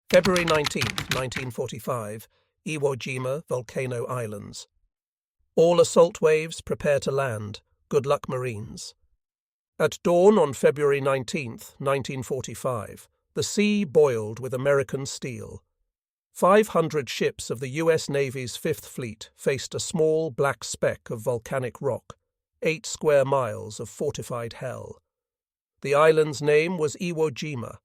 February 19th, 1945, Iwo Jima, Volcano Islands. All assault waves prepare to land. Good luck, Marines. At dawn on February 19th, 1945, the sea boiled with American steel. 500 ships of the U.S. Navy's Fifth Fleet faced a small black speck of volcanic rock, 8 square miles of fortified hell. The island's name was Iwo Jima.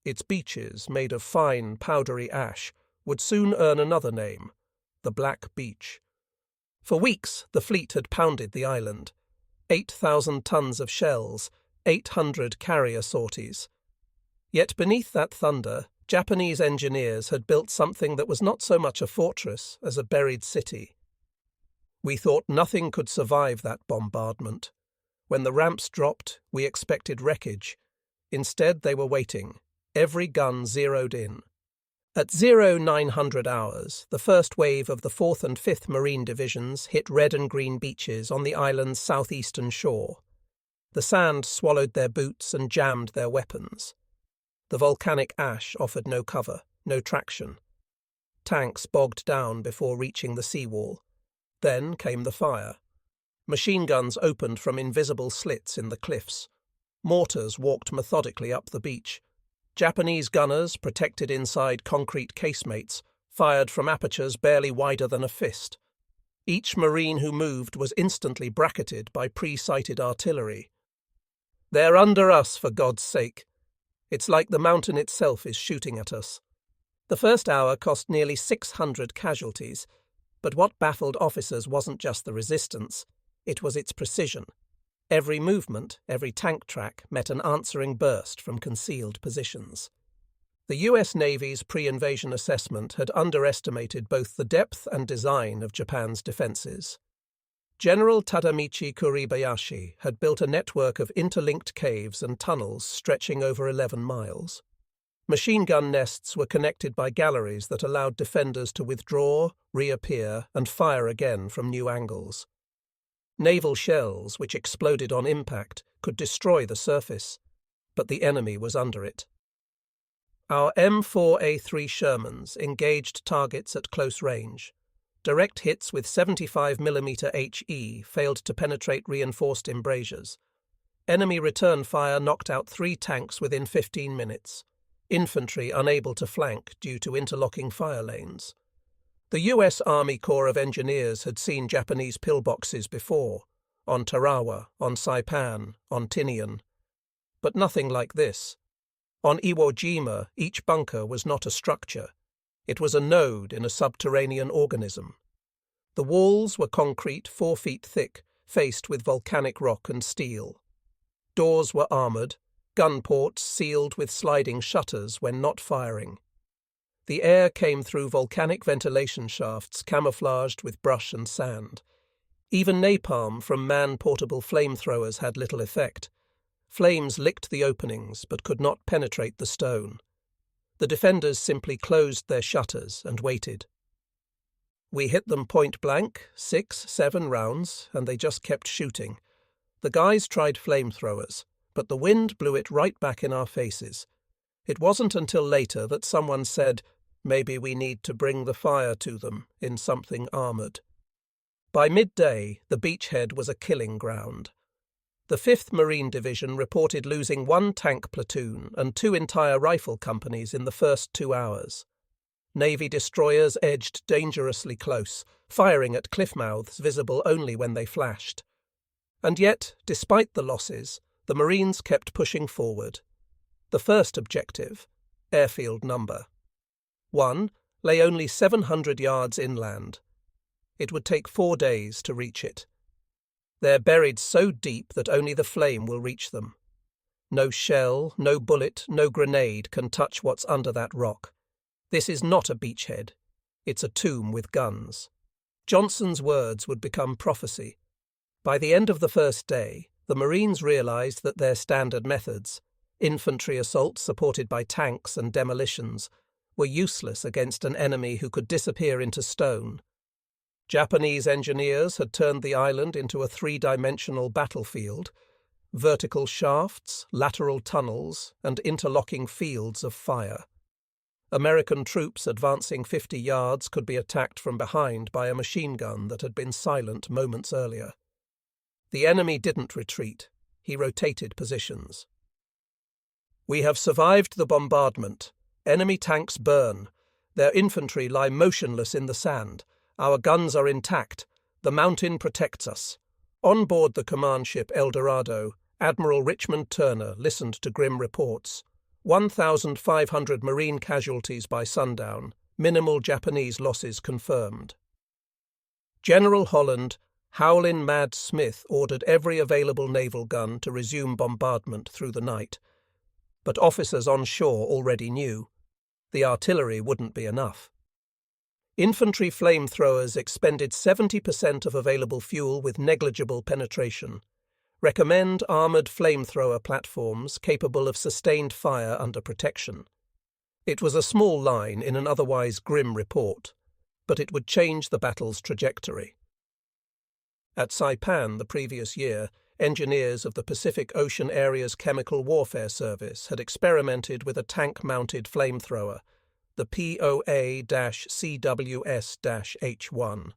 Its beaches, made of fine, powdery ash, would soon earn another name, the Black Beach. For weeks, the fleet had pounded the island. 8,000 tons of shells, 800 carrier sorties. Yet beneath that thunder, Japanese engineers had built something that was not so much a fortress as a buried city. We thought nothing could survive that bombardment. When the ramps dropped, we expected wreckage. Instead, they were waiting, every gun zeroed in. At 0900 hours, the first wave of the 4th and 5th Marine Divisions hit red and green beaches on the island's southeastern shore. The sand swallowed their boots and jammed their weapons. The volcanic ash offered no cover, no traction. Tanks bogged down before reaching the seawall. Then came the fire. Machine guns opened from invisible slits in the cliffs. Mortars walked methodically up the beach. Japanese gunners, protected inside concrete casemates, fired from apertures barely wider than a fist. Each Marine who moved was instantly bracketed by pre-sighted artillery. "They're under us, for God's sake. It's like the mountain itself is shooting at us." The first hour cost nearly 600 casualties, but what baffled officers wasn't just the resistance, it was its precision. Every movement, every tank track met an answering burst from concealed positions. The U.S. Navy's pre-invasion assessment had underestimated both the depth and design of Japan's defenses. General Tadamichi Kuribayashi had built a network of interlinked caves and tunnels stretching over 11 miles. Machine gun nests were connected by galleries that allowed defenders to withdraw, reappear, and fire again from new angles. Naval shells, which exploded on impact, could destroy the surface, but the enemy was under it. Our M4A3 Shermans engaged targets at close range. Direct hits with 75mm HE failed to penetrate reinforced embrasures. Enemy return fire knocked out 3 tanks within 15 minutes. Infantry unable to flank due to interlocking fire lanes. The U.S. Army Corps of Engineers had seen Japanese pillboxes before, on Tarawa, on Saipan, on Tinian. But nothing like this. On Iwo Jima, each bunker was not a structure. It was a node in a subterranean organism. The walls were concrete 4 feet thick, faced with volcanic rock and steel. Doors were armoured, gun ports sealed with sliding shutters when not firing. The air came through volcanic ventilation shafts camouflaged with brush and sand. Even napalm from man-portable flamethrowers had little effect. Flames licked the openings but could not penetrate the stone. The defenders simply closed their shutters and waited. We hit them point blank, 6-7 rounds, and they just kept shooting. The guys tried flamethrowers, but the wind blew it right back in our faces. It wasn't until later that someone said, "Maybe we need to bring the fire to them in something armoured." By midday, the beachhead was a killing ground. The 5th Marine Division reported losing 1 tank platoon and 2 entire rifle companies in the first 2 hours. Navy destroyers edged dangerously close, firing at cliff mouths visible only when they flashed. And yet, despite the losses, the Marines kept pushing forward. The first objective, airfield number 1, lay only 700 yards inland. It would take 4 days to reach it. They're buried so deep that only the flame will reach them. No shell, no bullet, no grenade can touch what's under that rock. This is not a beachhead. It's a tomb with guns. Johnson's words would become prophecy. By the end of the first day, the Marines realized that their standard methods, infantry assaults supported by tanks and demolitions, were useless against an enemy who could disappear into stone. Japanese engineers had turned the island into a 3-dimensional battlefield, vertical shafts, lateral tunnels, and interlocking fields of fire. American troops advancing 50 yards could be attacked from behind by a machine gun that had been silent moments earlier. The enemy didn't retreat. He rotated positions. "We have survived the bombardment. Enemy tanks burn. Their infantry lie motionless in the sand. Our guns are intact. The mountain protects us." On board the command ship El Dorado, Admiral Richmond Turner listened to grim reports. 1,500 Marine casualties by sundown, minimal Japanese losses confirmed. General Holland, Howlin' Mad Smith, ordered every available naval gun to resume bombardment through the night. But officers on shore already knew. The artillery wouldn't be enough. Infantry flamethrowers expended 70% of available fuel with negligible penetration. Recommend armoured flamethrower platforms capable of sustained fire under protection. It was a small line in an otherwise grim report, but it would change the battle's trajectory. At Saipan the previous year, engineers of the Pacific Ocean Area's Chemical Warfare Service had experimented with a tank-mounted flamethrower, the POA-CWS-H1.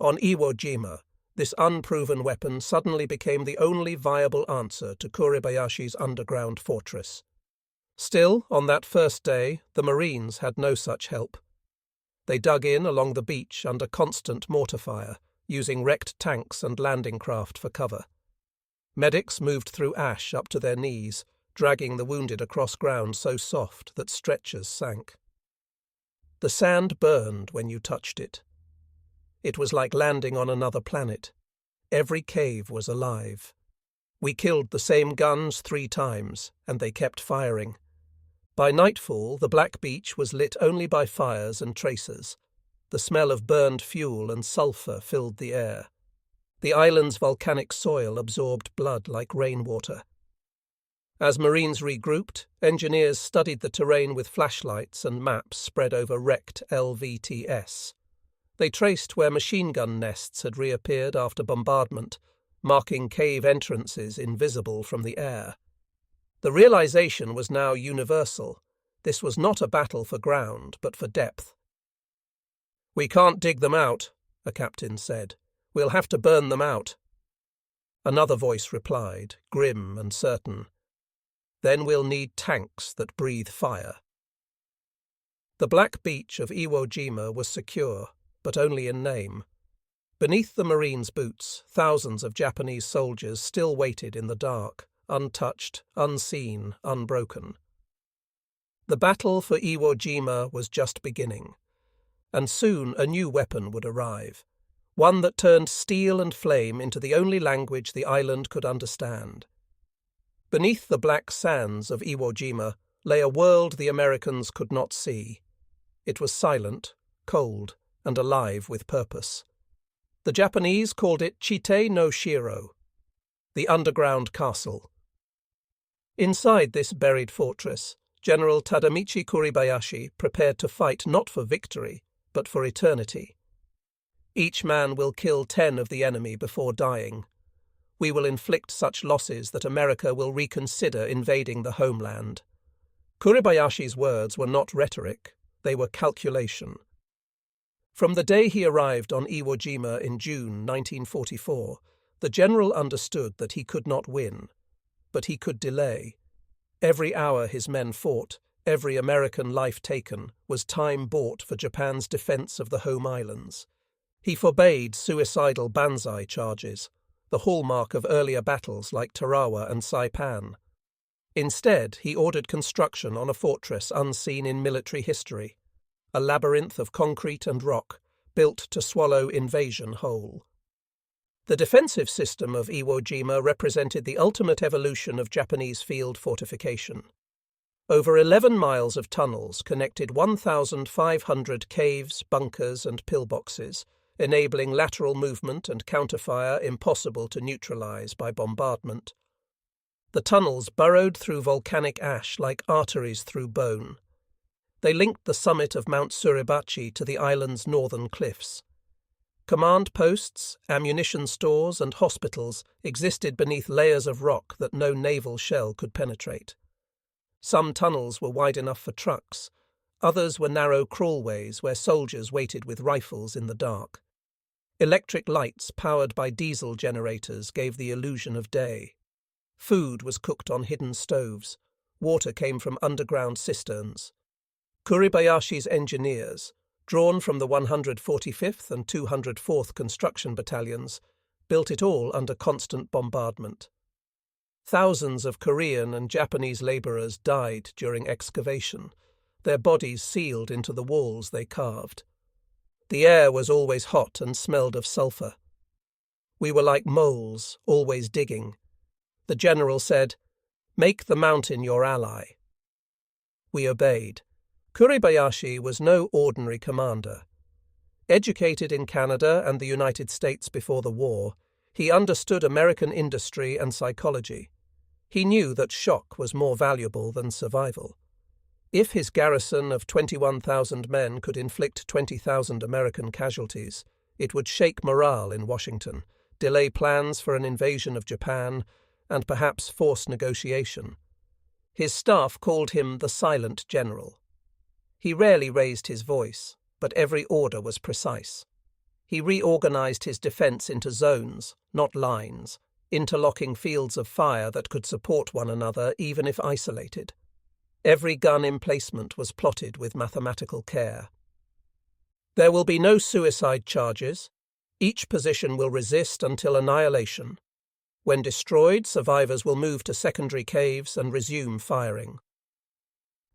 On Iwo Jima, this unproven weapon suddenly became the only viable answer to Kuribayashi's underground fortress. Still, on that first day, the Marines had no such help. They dug in along the beach under constant mortar fire, using wrecked tanks and landing craft for cover. Medics moved through ash up to their knees, dragging the wounded across ground so soft that stretchers sank. The sand burned when you touched it. It was like landing on another planet. Every cave was alive. We killed the same guns 3 times, and they kept firing. By nightfall, the black beach was lit only by fires and tracers. The smell of burned fuel and sulphur filled the air. The island's volcanic soil absorbed blood like rainwater. As Marines regrouped, engineers studied the terrain with flashlights and maps spread over wrecked LVTS. They traced where machine gun nests had reappeared after bombardment, marking cave entrances invisible from the air. The realization was now universal. This was not a battle for ground, but for depth. "We can't dig them out," a captain said. "We'll have to burn them out." Another voice replied, grim and certain. "Then we'll need tanks that breathe fire." The black beach of Iwo Jima was secure, but only in name. Beneath the Marines' boots, thousands of Japanese soldiers still waited in the dark, untouched, unseen, unbroken. The battle for Iwo Jima was just beginning, and soon a new weapon would arrive, one that turned steel and flame into the only language the island could understand. Beneath the black sands of Iwo Jima lay a world the Americans could not see. It was silent, cold, and alive with purpose. The Japanese called it Chite no Shiro, the underground castle. Inside this buried fortress, General Tadamichi Kuribayashi prepared to fight not for victory, but for eternity. "Each man will kill 10 of the enemy before dying. We will inflict such losses that America will reconsider invading the homeland." Kuribayashi's words were not rhetoric, they were calculation. From the day he arrived on Iwo Jima in June 1944, the general understood that he could not win, but he could delay. Every hour his men fought, every American life taken, was time bought for Japan's defense of the home islands. He forbade suicidal banzai charges, the hallmark of earlier battles like Tarawa and Saipan. Instead, he ordered construction on a fortress unseen in military history, a labyrinth of concrete and rock, built to swallow invasion whole. The defensive system of Iwo Jima represented the ultimate evolution of Japanese field fortification. Over 11 miles of tunnels connected 1,500 caves, bunkers, and pillboxes, enabling lateral movement and counterfire impossible to neutralize by bombardment. The tunnels burrowed through volcanic ash like arteries through bone. They linked the summit of Mount Suribachi to the island's northern cliffs. Command posts, ammunition stores, and hospitals existed beneath layers of rock that no naval shell could penetrate. Some tunnels were wide enough for trucks, Others were narrow crawlways where soldiers waited with rifles in the dark. Electric lights powered by diesel generators gave the illusion of day. Food was cooked on hidden stoves. Water came from underground cisterns. Kuribayashi's engineers, drawn from the 145th and 204th Construction Battalions, built it all under constant bombardment. Thousands of Korean and Japanese labourers died during excavation, their bodies sealed into the walls they carved. The air was always hot and smelled of sulphur. We were like moles, always digging. The general said, "Make the mountain your ally." We obeyed. Kuribayashi was no ordinary commander. Educated in Canada and the United States before the war, he understood American industry and psychology. He knew that shock was more valuable than survival. If his garrison of 21,000 men could inflict 20,000 American casualties, it would shake morale in Washington, delay plans for an invasion of Japan, and perhaps force negotiation. His staff called him the silent general. He rarely raised his voice, but every order was precise. He reorganized his defense into zones, not lines, interlocking fields of fire that could support one another even if isolated. Every gun emplacement was plotted with mathematical care. There will be no suicide charges. Each position will resist until annihilation. When destroyed, survivors will move to secondary caves and resume firing.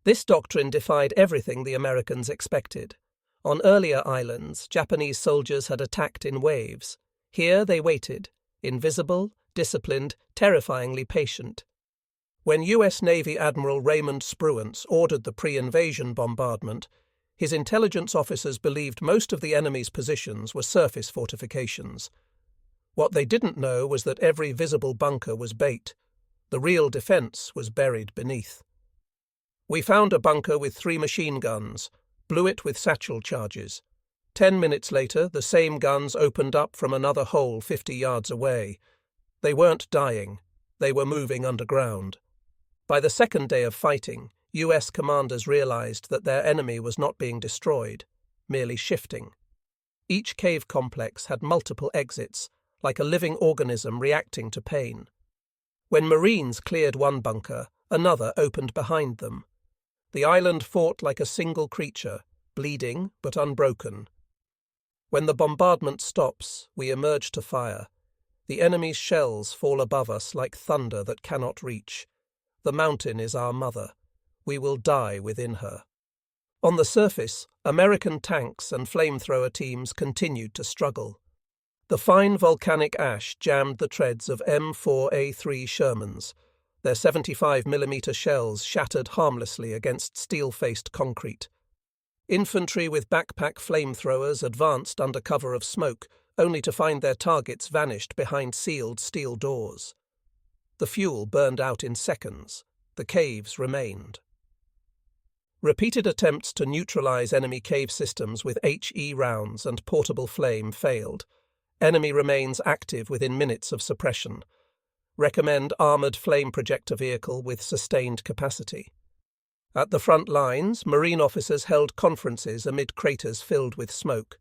This doctrine defied everything the Americans expected. On earlier islands, Japanese soldiers had attacked in waves. Here they waited, invisible, disciplined, terrifyingly patient. When U.S. Navy Admiral Raymond Spruance ordered the pre-invasion bombardment, his intelligence officers believed most of the enemy's positions were surface fortifications. What they didn't know was that every visible bunker was bait. The real defense was buried beneath. We found a bunker with 3 machine guns, blew it with satchel charges. 10 minutes later, the same guns opened up from another hole 50 yards away. They weren't dying. They were moving underground. By the second day of fighting, U.S. commanders realized that their enemy was not being destroyed, merely shifting. Each cave complex had multiple exits, like a living organism reacting to pain. When Marines cleared one bunker, another opened behind them. The island fought like a single creature, bleeding but unbroken. When the bombardment stops, we emerge to fire. The enemy's shells fall above us like thunder that cannot reach. The mountain is our mother. We will die within her. On the surface, American tanks and flamethrower teams continued to struggle. The fine volcanic ash jammed the treads of M4A3 Shermans. Their 75mm shells shattered harmlessly against steel-faced concrete. Infantry with backpack flamethrowers advanced under cover of smoke, only to find their targets vanished behind sealed steel doors. The fuel burned out in seconds. The caves remained. Repeated attempts to neutralize enemy cave systems with HE rounds and portable flame failed. Enemy remains active within minutes of suppression. Recommend armoured flame projector vehicle with sustained capacity. At the front lines, Marine officers held conferences amid craters filled with smoke.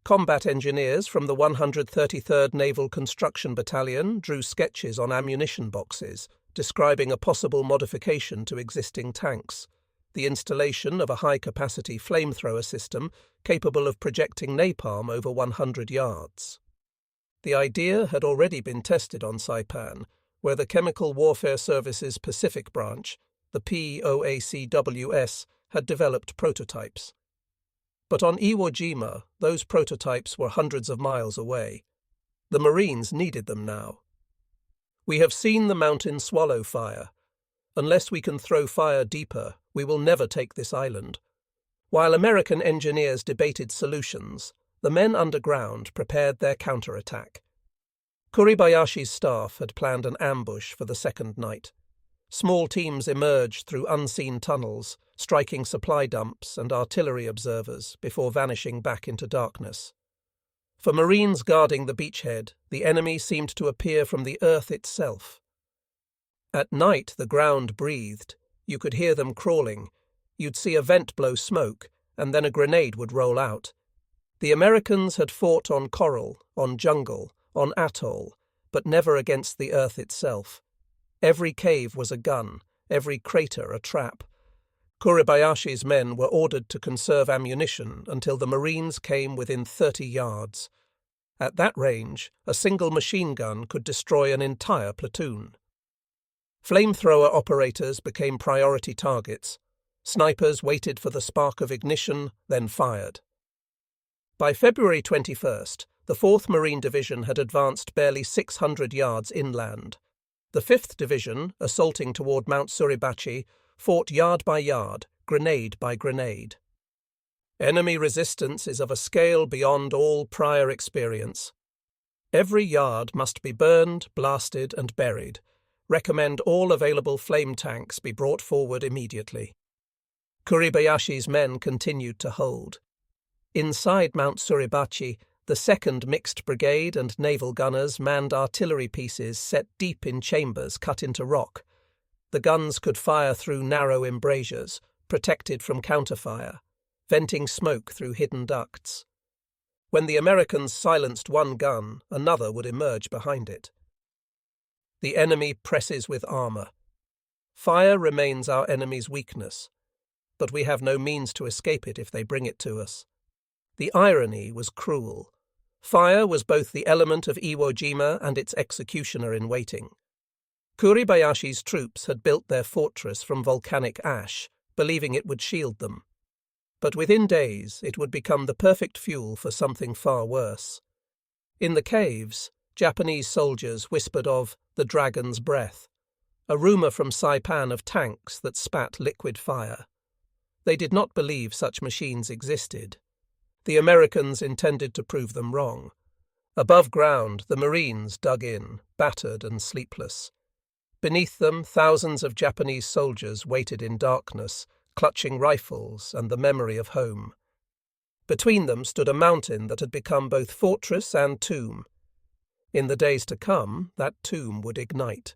Combat engineers from the 133rd Naval Construction Battalion drew sketches on ammunition boxes, describing a possible modification to existing tanks, the installation of a high-capacity flamethrower system capable of projecting napalm over 100 yards. The idea had already been tested on Saipan, where the Chemical Warfare Service's Pacific branch, the POACWS, had developed prototypes. But on Iwo Jima, those prototypes were hundreds of miles away. The Marines needed them now. We have seen the mountain swallow fire. Unless we can throw fire deeper, we will never take this island. While American engineers debated solutions, the men underground prepared their counterattack. Kuribayashi's staff had planned an ambush for the second night. Small teams emerged through unseen tunnels, striking supply dumps and artillery observers before vanishing back into darkness. For Marines guarding the beachhead, the enemy seemed to appear from the earth itself. At night the ground breathed. You could hear them crawling. You'd see a vent blow smoke, and then a grenade would roll out. The Americans had fought on coral, on jungle, on atoll, but never against the earth itself. Every cave was a gun, every crater a trap. Kuribayashi's men were ordered to conserve ammunition until the Marines came within 30 yards. At that range, a single machine gun could destroy an entire platoon. Flamethrower operators became priority targets. Snipers waited for the spark of ignition, then fired. By February 21st, the 4th Marine Division had advanced barely 600 yards inland. The 5th Division, assaulting toward Mount Suribachi, fought yard by yard, grenade by grenade. Enemy resistance is of a scale beyond all prior experience. Every yard must be burned, blasted, and buried. Recommend all available flame tanks be brought forward immediately. Kuribayashi's men continued to hold. Inside Mount Suribachi, the 2nd Mixed Brigade and naval gunners manned artillery pieces set deep in chambers cut into rock. The guns could fire through narrow embrasures, protected from counterfire, venting smoke through hidden ducts. When the Americans silenced one gun, another would emerge behind it. The enemy presses with armour. Fire remains our enemy's weakness, but we have no means to escape it if they bring it to us. The irony was cruel. Fire was both the element of Iwo Jima and its executioner in waiting. Kuribayashi's troops had built their fortress from volcanic ash, believing it would shield them. But within days it would become the perfect fuel for something far worse. In the caves, Japanese soldiers whispered of the dragon's breath, a rumour from Saipan of tanks that spat liquid fire. They did not believe such machines existed. The Americans intended to prove them wrong. Above ground, the Marines dug in, battered and sleepless. Beneath them, thousands of Japanese soldiers waited in darkness, clutching rifles and the memory of home. Between them stood a mountain that had become both fortress and tomb. In the days to come, that tomb would ignite,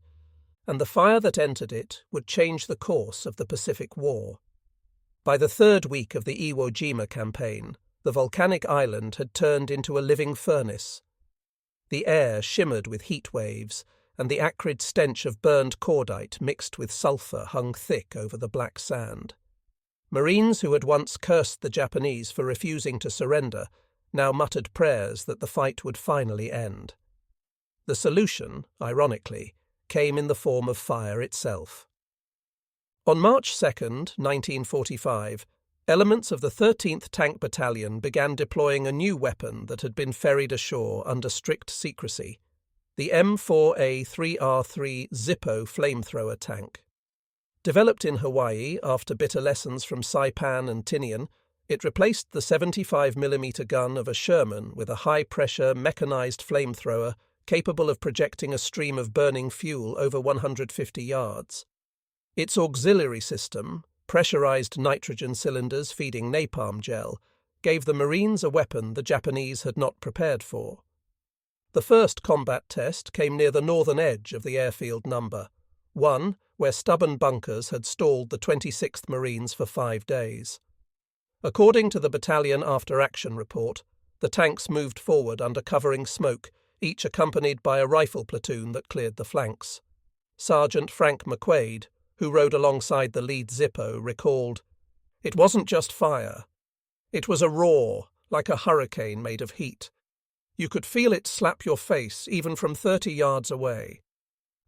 and the fire that entered it would change the course of the Pacific War. By the 3rd week of the Iwo Jima campaign, the volcanic island had turned into a living furnace. The air shimmered with heat waves, and the acrid stench of burned cordite mixed with sulphur hung thick over the black sand. Marines who had once cursed the Japanese for refusing to surrender now muttered prayers that the fight would finally end. The solution, ironically, came in the form of fire itself. On March 2nd, 1945, elements of the 13th Tank Battalion began deploying a new weapon that had been ferried ashore under strict secrecy, the M4A3R3 Zippo flamethrower tank. Developed in Hawaii after bitter lessons from Saipan and Tinian, it replaced the 75mm gun of a Sherman with a high-pressure mechanized flamethrower capable of projecting a stream of burning fuel over 150 yards. Its auxiliary system, pressurized nitrogen cylinders feeding napalm gel, gave the Marines a weapon the Japanese had not prepared for. The first combat test came near the northern edge of the airfield number, one where stubborn bunkers had stalled the 26th Marines for 5 days. According to the battalion after-action report, the tanks moved forward under covering smoke, each accompanied by a rifle platoon that cleared the flanks. Sergeant Frank McQuaid, who rode alongside the lead Zippo, recalled, "It wasn't just fire. It was a roar, like a hurricane made of heat. You could feel it slap your face even from 30 yards away."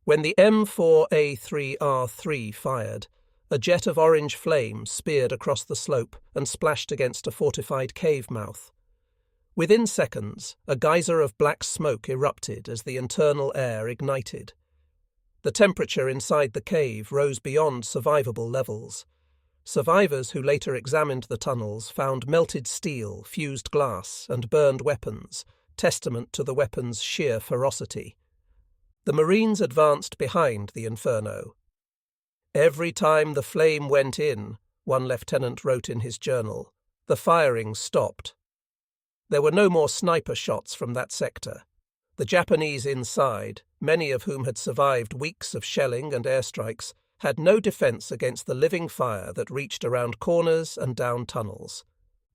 When the M4A3R3 fired, a jet of orange flame speared across the slope and splashed against a fortified cave mouth. Within seconds, a geyser of black smoke erupted as the internal air ignited. The temperature inside the cave rose beyond survivable levels. Survivors who later examined the tunnels found melted steel, fused glass, and burned weapons, testament to the weapon's sheer ferocity. The Marines advanced behind the inferno. "Every time the flame went in," one lieutenant wrote in his journal, "the firing stopped." There were no more sniper shots from that sector. The Japanese inside, many of whom had survived weeks of shelling and airstrikes, had no defense against the living fire that reached around corners and down tunnels.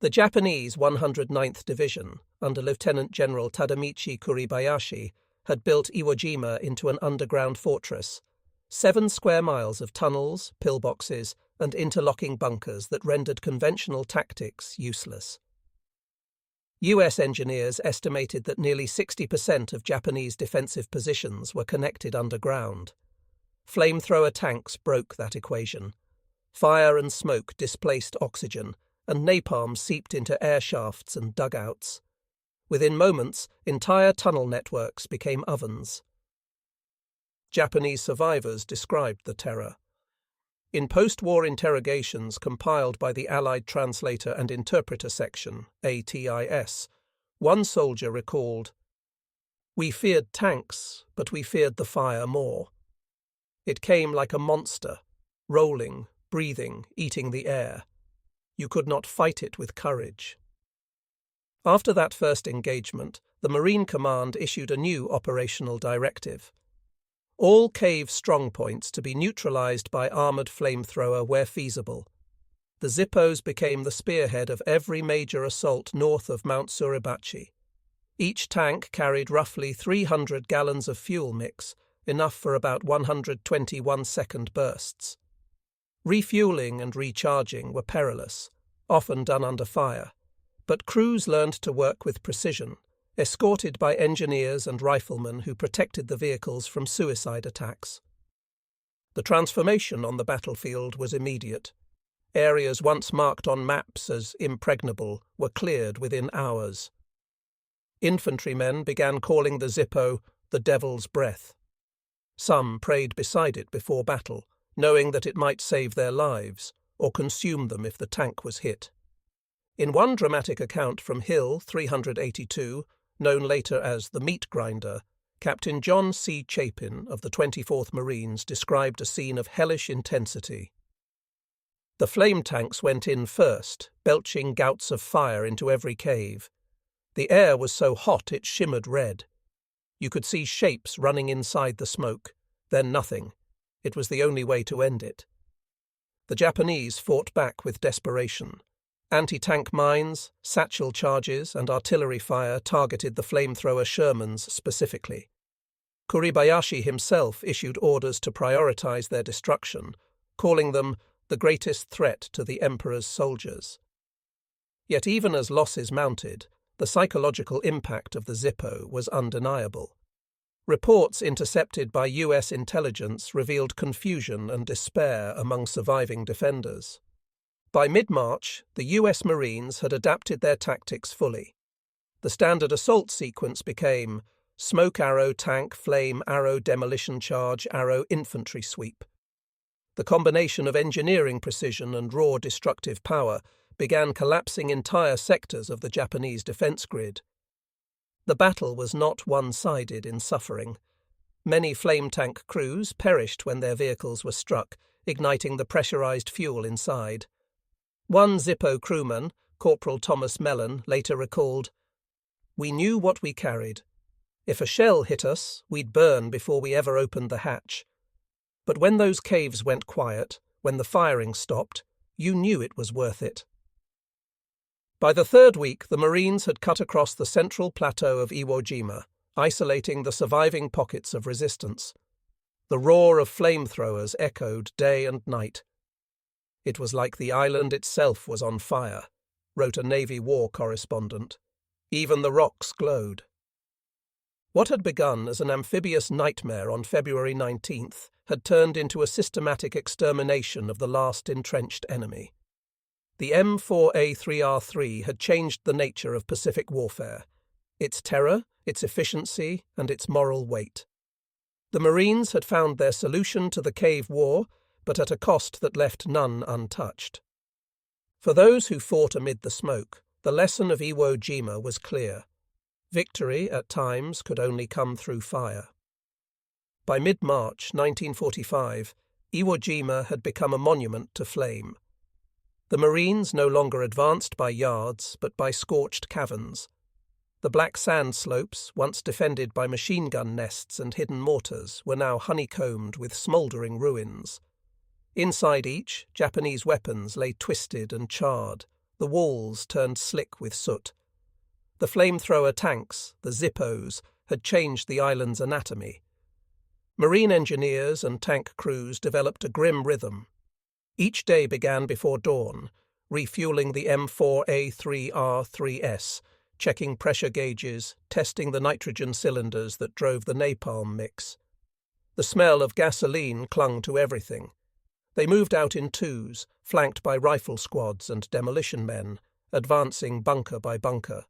The Japanese 109th Division, under Lieutenant General Tadamichi Kuribayashi, had built Iwo Jima into an underground fortress, 7 square miles of tunnels, pillboxes, and interlocking bunkers that rendered conventional tactics useless. US engineers estimated that nearly 60% of Japanese defensive positions were connected underground. Flamethrower tanks broke that equation. Fire and smoke displaced oxygen, and napalm seeped into air shafts and dugouts. Within moments, entire tunnel networks became ovens. Japanese survivors described the terror. In post-war interrogations compiled by the Allied Translator and Interpreter Section, ATIS, one soldier recalled, "We feared tanks, but we feared the fire more. It came like a monster, rolling, breathing, eating the air. You could not fight it with courage." After that first engagement, the Marine Command issued a new operational directive. All cave strongpoints to be neutralized by armored flamethrower where feasible. The Zippos became the spearhead of every major assault north of Mount Suribachi. Each tank carried roughly 300 gallons of fuel mix, enough for about 120 one-second bursts. Refueling and recharging were perilous, often done under fire, but crews learned to work with precision, escorted by engineers and riflemen who protected the vehicles from suicide attacks. The transformation on the battlefield was immediate. Areas once marked on maps as impregnable were cleared within hours. Infantrymen began calling the Zippo the Devil's Breath. Some prayed beside it before battle, knowing that it might save their lives or consume them if the tank was hit. In one dramatic account from Hill 382, known later as the Meat Grinder, Captain John C. Chapin of the 24th Marines described a scene of hellish intensity. The flame tanks went in first, belching gouts of fire into every cave. The air was so hot it shimmered red. You could see shapes running inside the smoke, then nothing. It was the only way to end it. The Japanese fought back with desperation. Anti-tank mines, satchel charges, and artillery fire targeted the flamethrower Shermans specifically. Kuribayashi himself issued orders to prioritize their destruction, calling them the greatest threat to the Emperor's soldiers. Yet even as losses mounted, the psychological impact of the Zippo was undeniable. Reports intercepted by US intelligence revealed confusion and despair among surviving defenders. By mid-March, the US Marines had adapted their tactics fully. The standard assault sequence became smoke arrow tank flame arrow demolition charge arrow infantry sweep. The combination of engineering precision and raw destructive power began collapsing entire sectors of the Japanese defense grid. The battle was not one-sided in suffering. Many flame tank crews perished when their vehicles were struck, igniting the pressurized fuel inside. One Zippo crewman, Corporal Thomas Mellon, later recalled, "We knew what we carried. If a shell hit us, we'd burn before we ever opened the hatch. But when those caves went quiet, when the firing stopped, you knew it was worth it." By the third week, the Marines had cut across the central plateau of Iwo Jima, isolating the surviving pockets of resistance. The roar of flamethrowers echoed day and night. "It was like the island itself was on fire," wrote a Navy war correspondent. "Even the rocks glowed." What had begun as an amphibious nightmare on February 19th had turned into a systematic extermination of the last entrenched enemy. The M4A3R3 had changed the nature of Pacific warfare, its terror, its efficiency, and its moral weight. The Marines had found their solution to the cave war, but at a cost that left none untouched. For those who fought amid the smoke, the lesson of Iwo Jima was clear. Victory, at times, could only come through fire. By mid-March 1945, Iwo Jima had become a monument to flame. The Marines no longer advanced by yards, but by scorched caverns. The black sand slopes, once defended by machine gun nests and hidden mortars, were now honeycombed with smouldering ruins. Inside each, Japanese weapons lay twisted and charred, the walls turned slick with soot. The flamethrower tanks, the Zippos, had changed the island's anatomy. Marine engineers and tank crews developed a grim rhythm. Each day began before dawn, refueling the M4A3R3S, checking pressure gauges, testing the nitrogen cylinders that drove the napalm mix. The smell of gasoline clung to everything. They moved out in twos, flanked by rifle squads and demolition men, advancing bunker by bunker.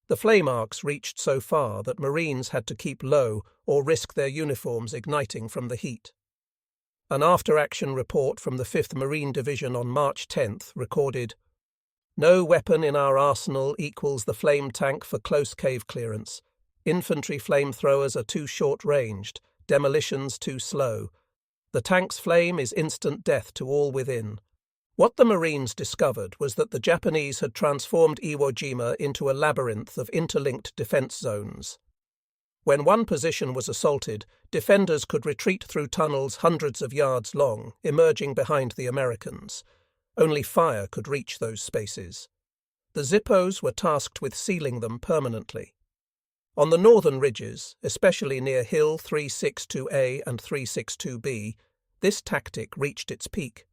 The flame arcs reached so far that Marines had to keep low or risk their uniforms igniting from the heat. An after-action report from the 5th Marine Division on March 10th recorded, "No weapon in our arsenal equals the flame tank for close cave clearance. Infantry flamethrowers are too short-ranged, demolitions too slow. The tank's flame is instant death to all within." What the Marines discovered was that the Japanese had transformed Iwo Jima into a labyrinth of interlinked defense zones. When one position was assaulted, defenders could retreat through tunnels hundreds of yards long, emerging behind the Americans. Only fire could reach those spaces. The Zippos were tasked with sealing them permanently. On the northern ridges, especially near Hill 362A and 362B, this tactic reached its peak.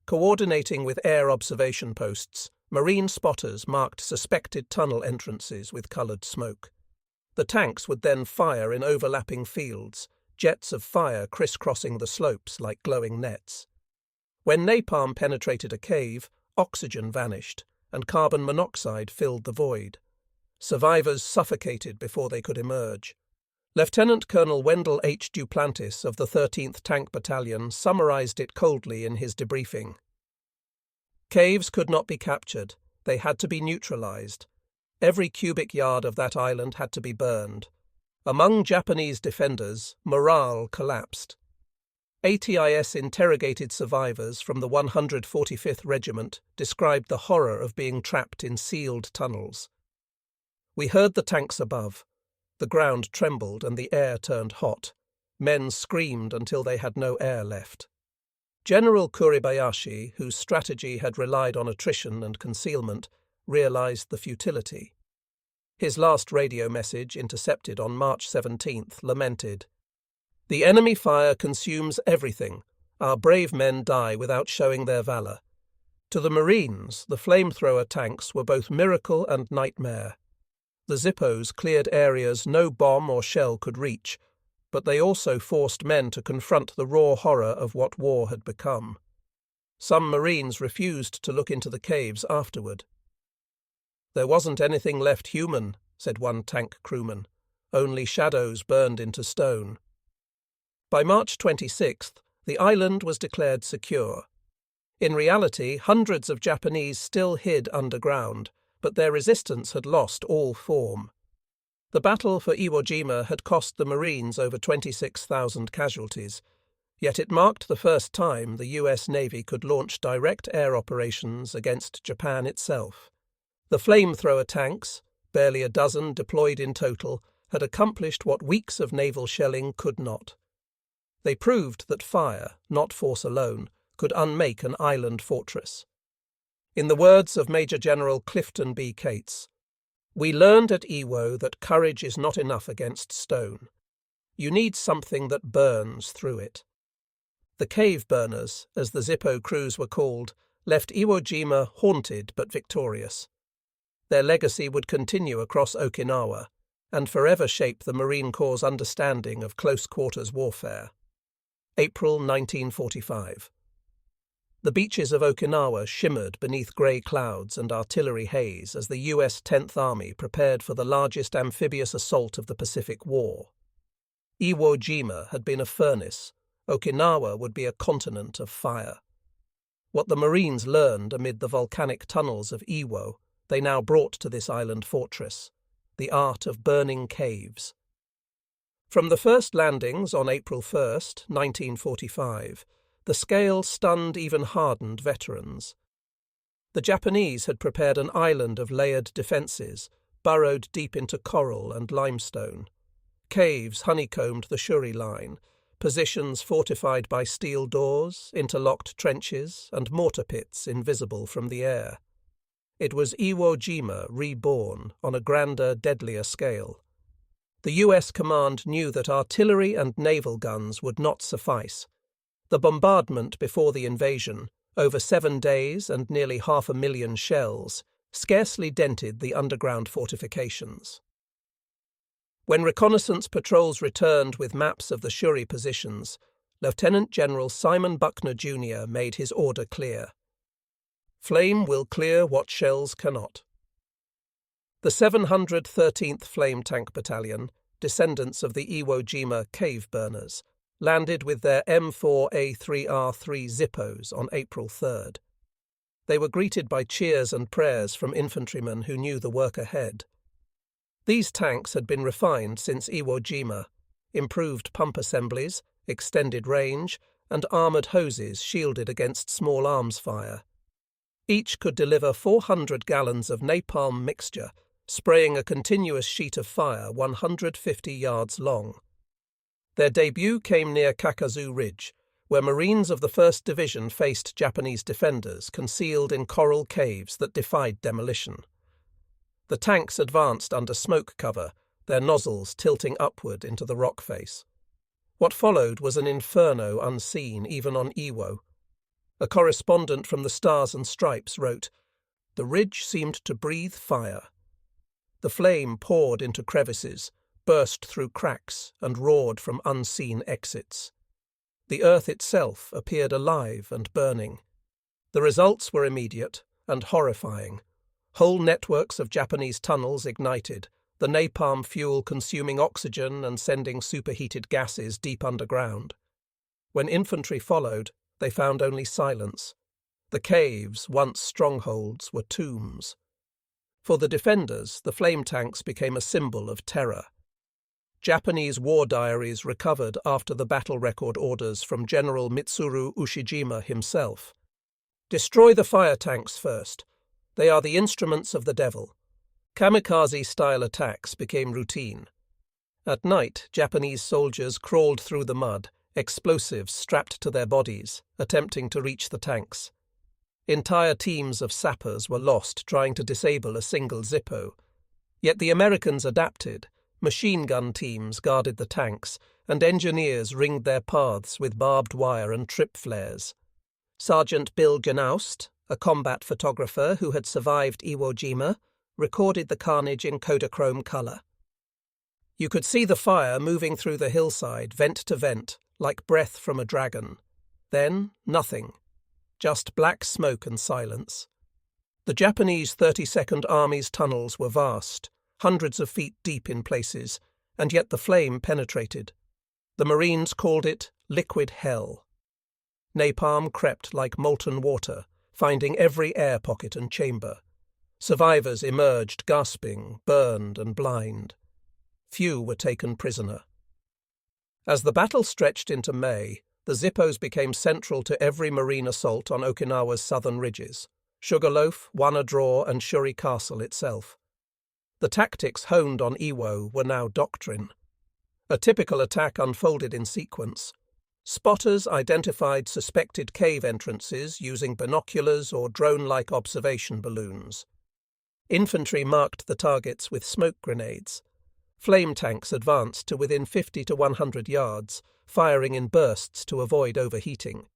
Coordinating with air observation posts, Marine spotters marked suspected tunnel entrances with coloured smoke. The tanks would then fire in overlapping fields, jets of fire crisscrossing the slopes like glowing nets. When napalm penetrated a cave, oxygen vanished, and carbon monoxide filled the void. Survivors suffocated before they could emerge. Lieutenant Colonel Wendell H. Duplantis of the 13th Tank Battalion summarized it coldly in his debriefing. Caves could not be captured. They had to be neutralized. Every cubic yard of that island had to be burned. Among Japanese defenders, morale collapsed. ATIS interrogated survivors from the 145th Regiment described the horror of being trapped in sealed tunnels. "We heard the tanks above. The ground trembled and the air turned hot. Men screamed until they had no air left." General Kuribayashi, whose strategy had relied on attrition and concealment, realized the futility. His last radio message, intercepted on March 17th, lamented, "The enemy fire consumes everything. Our brave men die without showing their valor." To the Marines, the flamethrower tanks were both miracle and nightmare. The Zippos cleared areas no bomb or shell could reach, but they also forced men to confront the raw horror of what war had become. Some Marines refused to look into the caves afterward. "There wasn't anything left human," said one tank crewman. "Only shadows burned into stone." By March 26th, the island was declared secure. In reality, hundreds of Japanese still hid underground, but their resistance had lost all form. The battle for Iwo Jima had cost the Marines over 26,000 casualties, yet it marked the first time the US Navy could launch direct air operations against Japan itself. The flamethrower tanks, barely a dozen deployed in total, had accomplished what weeks of naval shelling could not. They proved that fire, not force alone, could unmake an island fortress. In the words of Major General Clifton B. Cates, "We learned at Iwo that courage is not enough against stone. You need something that burns through it." The cave burners, as the Zippo crews were called, left Iwo Jima haunted but victorious. Their legacy would continue across Okinawa and forever shape the Marine Corps' understanding of close-quarters warfare. April 1945. The beaches of Okinawa shimmered beneath grey clouds and artillery haze as the US 10th Army prepared for the largest amphibious assault of the Pacific War. Iwo Jima had been a furnace. Okinawa would be a continent of fire. What the Marines learned amid the volcanic tunnels of Iwo, they now brought to this island fortress, the art of burning caves. From the first landings on April 1st, 1945, the scale stunned even hardened veterans. The Japanese had prepared an island of layered defences, burrowed deep into coral and limestone. Caves honeycombed the Shuri line, positions fortified by steel doors, interlocked trenches, and mortar pits invisible from the air. It was Iwo Jima reborn on a grander, deadlier scale. The US command knew that artillery and naval guns would not suffice. The bombardment before the invasion, over 7 days and nearly 500,000 shells, scarcely dented the underground fortifications. When reconnaissance patrols returned with maps of the Shuri positions, Lieutenant General Simon Buckner Jr. made his order clear. Flame will clear what shells cannot. The 713th Flame Tank Battalion, descendants of the Iwo Jima cave burners, landed with their M4A3R3 Zippos on April 3rd. They were greeted by cheers and prayers from infantrymen who knew the work ahead. These tanks had been refined since Iwo Jima, improved pump assemblies, extended range, and armoured hoses shielded against small arms fire. Each could deliver 400 gallons of napalm mixture, spraying a continuous sheet of fire 150 yards long. Their debut came near Kakazu Ridge, where Marines of the 1st Division faced Japanese defenders concealed in coral caves that defied demolition. The tanks advanced under smoke cover, their nozzles tilting upward into the rock face. What followed was an inferno unseen even on Iwo. A correspondent from the Stars and Stripes wrote, "The ridge seemed to breathe fire. The flame poured into crevices, burst through cracks, and roared from unseen exits. The earth itself appeared alive and burning. The results were immediate and horrifying. Whole networks of Japanese tunnels ignited, the napalm fuel consuming oxygen and sending superheated gases deep underground. When infantry followed, they found only silence. The caves, once strongholds, were tombs. For the defenders, the flame tanks became a symbol of terror. Japanese war diaries recovered after the battle record orders from General Mitsuru Ushijima himself. "Destroy the fire tanks first. They are the instruments of the devil." Kamikaze-style attacks became routine. At night, Japanese soldiers crawled through the mud, explosives strapped to their bodies, attempting to reach the tanks. Entire teams of sappers were lost trying to disable a single Zippo. Yet the Americans adapted. Machine gun teams guarded the tanks, and engineers ringed their paths with barbed wire and trip flares. Sergeant Bill Gnaust, a combat photographer who had survived Iwo Jima, recorded the carnage in Kodachrome color. You could see the fire moving through the hillside, vent to vent, like breath from a dragon. Then, nothing. Just black smoke and silence. The Japanese 32nd Army's tunnels were vast, hundreds of feet deep in places, and yet the flame penetrated. The Marines called it liquid hell. Napalm crept like molten water, finding every air pocket and chamber. Survivors emerged gasping, burned and blind. Few were taken prisoner. As the battle stretched into May, the Zippos became central to every Marine assault on Okinawa's southern ridges, Sugarloaf, Wanadraw and Shuri Castle itself. The tactics honed on Iwo were now doctrine. A typical attack unfolded in sequence. Spotters identified suspected cave entrances using binoculars or drone-like observation balloons. Infantry marked the targets with smoke grenades. Flame tanks advanced to within 50 to 100 yards, firing in bursts to avoid overheating.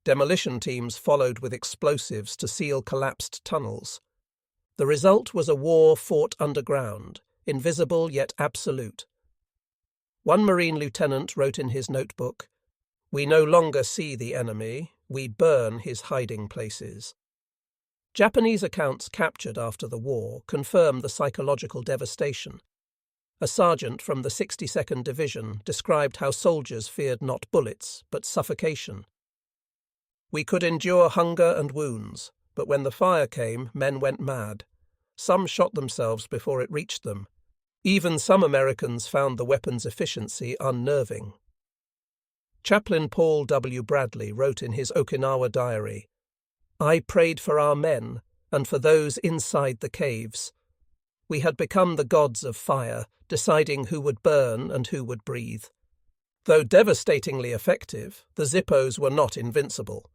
Demolition teams followed with explosives to seal collapsed tunnels. The result was a war fought underground, invisible yet absolute. One Marine lieutenant wrote in his notebook, "We no longer see the enemy, we burn his hiding places." Japanese accounts captured after the war confirm the psychological devastation. A sergeant from the 62nd Division described how soldiers feared not bullets, but suffocation. "We could endure hunger and wounds, but when the fire came, men went mad. Some shot themselves before it reached them. Even some Americans found the weapon's efficiency unnerving." Chaplain Paul W. Bradley wrote in his Okinawa diary, "I prayed for our men and for those inside the caves. We had become the gods of fire, deciding who would burn and who would breathe. Though devastatingly effective, the Zippos were not invincible.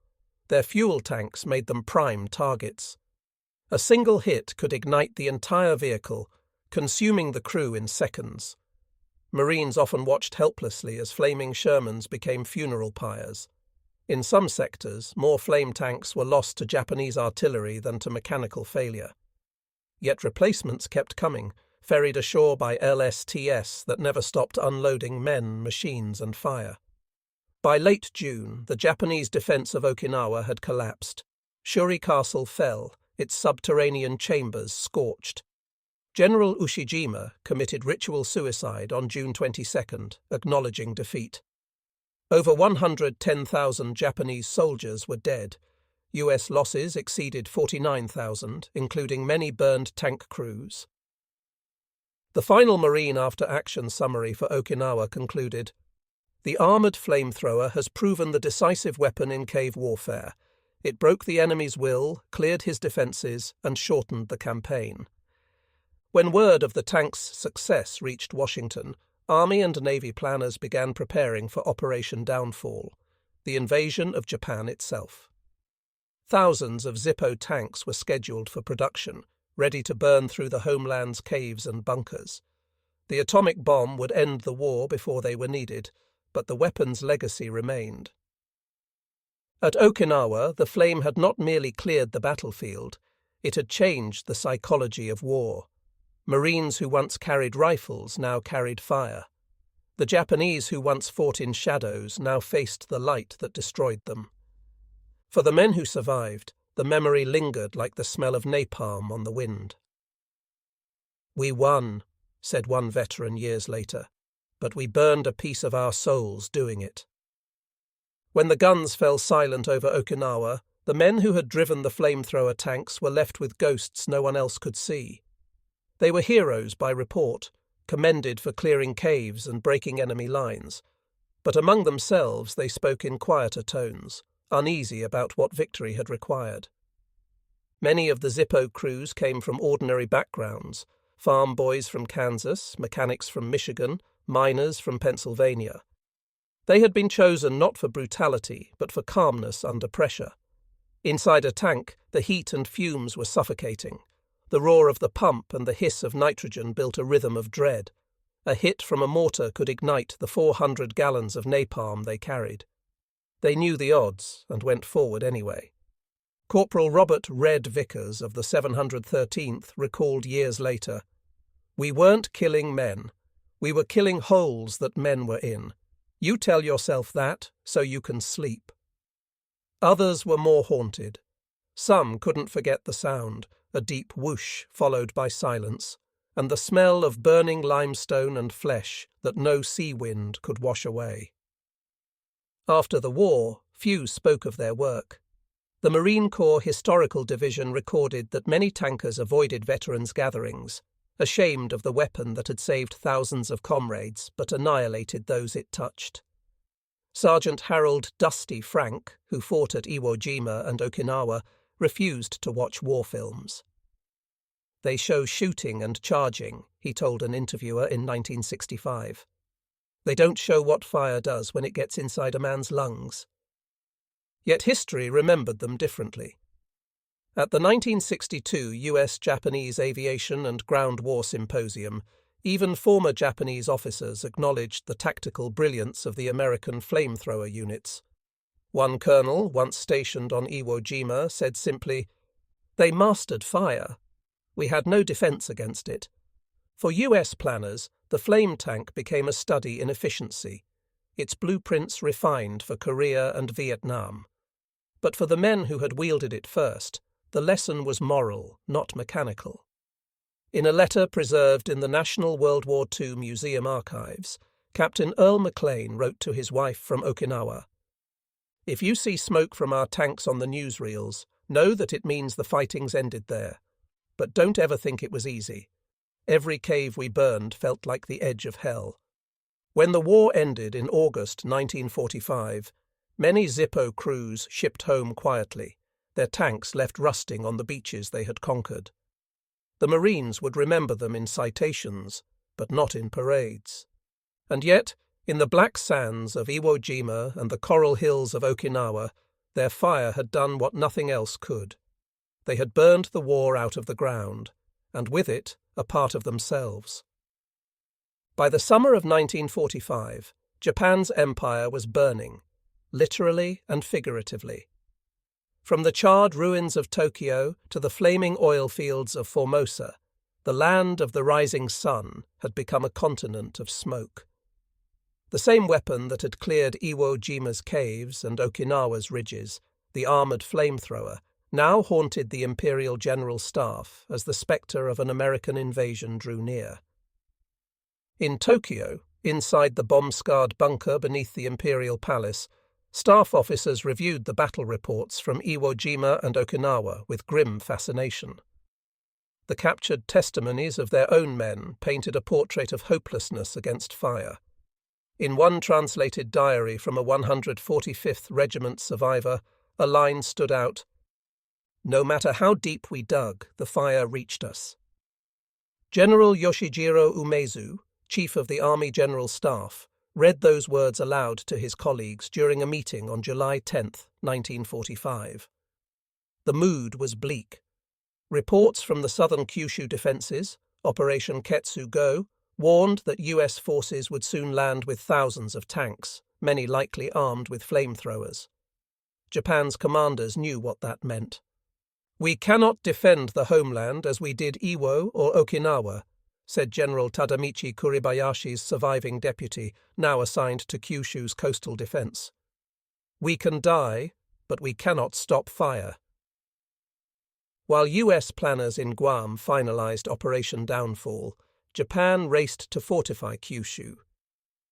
Their fuel tanks made them prime targets. A single hit could ignite the entire vehicle, consuming the crew in seconds. Marines often watched helplessly as flaming Shermans became funeral pyres. In some sectors, more flame tanks were lost to Japanese artillery than to mechanical failure. Yet replacements kept coming, ferried ashore by LSTS that never stopped unloading men, machines, and fire. By late June, the Japanese defense of Okinawa had collapsed. Shuri Castle fell, its subterranean chambers scorched. General Ushijima committed ritual suicide on June 22nd, acknowledging defeat. Over 110,000 Japanese soldiers were dead. US losses exceeded 49,000, including many burned tank crews. The final Marine after-action summary for Okinawa concluded, "The armoured flamethrower has proven the decisive weapon in cave warfare. It broke the enemy's will, cleared his defences, and shortened the campaign." When word of the tank's success reached Washington, Army and Navy planners began preparing for Operation Downfall, the invasion of Japan itself. Thousands of Zippo tanks were scheduled for production, ready to burn through the homeland's caves and bunkers. The atomic bomb would end the war before they were needed, but the weapon's legacy remained. At Okinawa, the flame had not merely cleared the battlefield, it had changed the psychology of war. Marines who once carried rifles now carried fire. The Japanese who once fought in shadows now faced the light that destroyed them. For the men who survived, the memory lingered like the smell of napalm on the wind. "We won," said one veteran years later, "but we burned a piece of our souls doing it." When the guns fell silent over Okinawa, the men who had driven the flamethrower tanks were left with ghosts no one else could see. They were heroes by report, commended for clearing caves and breaking enemy lines, but among themselves they spoke in quieter tones, uneasy about what victory had required. Many of the Zippo crews came from ordinary backgrounds, farm boys from Kansas, mechanics from Michigan, miners from Pennsylvania. They had been chosen not for brutality, but for calmness under pressure. Inside a tank, the heat and fumes were suffocating. The roar of the pump and the hiss of nitrogen built a rhythm of dread. A hit from a mortar could ignite the 400 gallons of napalm they carried. They knew the odds and went forward anyway. Corporal Robert Red Vickers of the 713th recalled years later, "We weren't killing men. We were killing holes that men were in. You tell yourself that so you can sleep." Others were more haunted. Some couldn't forget the sound, a deep whoosh followed by silence, and the smell of burning limestone and flesh that no sea wind could wash away. After the war, few spoke of their work. The Marine Corps Historical Division recorded that many tankers avoided veterans' gatherings, ashamed of the weapon that had saved thousands of comrades but annihilated those it touched. Sergeant Harold Dusty Frank, who fought at Iwo Jima and Okinawa, refused to watch war films. "They show shooting and charging," he told an interviewer in 1965. "They don't show what fire does when it gets inside a man's lungs." Yet history remembered them differently. At the 1962 US-Japanese Aviation and Ground War Symposium, even former Japanese officers acknowledged the tactical brilliance of the American flamethrower units. One colonel, once stationed on Iwo Jima, said simply, "They mastered fire. We had no defense against it." For US planners, the flame tank became a study in efficiency, its blueprints refined for Korea and Vietnam. But for the men who had wielded it first, the lesson was moral, not mechanical. In a letter preserved in the National World War II Museum archives, Captain Earl McLean wrote to his wife from Okinawa, "If you see smoke from our tanks on the newsreels, know that it means the fighting's ended there. But don't ever think it was easy. Every cave we burned felt like the edge of hell." When the war ended in August 1945, many Zippo crews shipped home quietly, their tanks left rusting on the beaches they had conquered. The Marines would remember them in citations, but not in parades. And yet, In the black sands of Iwo Jima and the coral hills of Okinawa, their fire had done what nothing else could. They had burned the war out of the ground, and with it, a part of themselves. By the summer of 1945, Japan's empire was burning, literally and figuratively. From the charred ruins of Tokyo to the flaming oil fields of Formosa, the land of the rising sun had become a continent of smoke. The same weapon that had cleared Iwo Jima's caves and Okinawa's ridges, the armoured flamethrower, now haunted the Imperial General Staff as the spectre of an American invasion drew near. In Tokyo, inside the bomb-scarred bunker beneath the Imperial Palace, staff officers reviewed the battle reports from Iwo Jima and Okinawa with grim fascination. The captured testimonies of their own men painted a portrait of hopelessness against fire. In one translated diary from a 145th Regiment survivor, a line stood out, "No matter how deep we dug, the fire reached us." General Yoshijiro Umezu, Chief of the Army General Staff, read those words aloud to his colleagues during a meeting on July 10, 1945. The mood was bleak. Reports from the southern Kyushu defences, Operation Ketsu Go, warned that US forces would soon land with thousands of tanks, many likely armed with flamethrowers. Japan's commanders knew what that meant. "We cannot defend the homeland as we did Iwo or Okinawa," said General Tadamichi Kuribayashi's surviving deputy, now assigned to Kyushu's coastal defence. "We can die, but we cannot stop fire." While US planners in Guam finalised Operation Downfall, Japan raced to fortify Kyushu.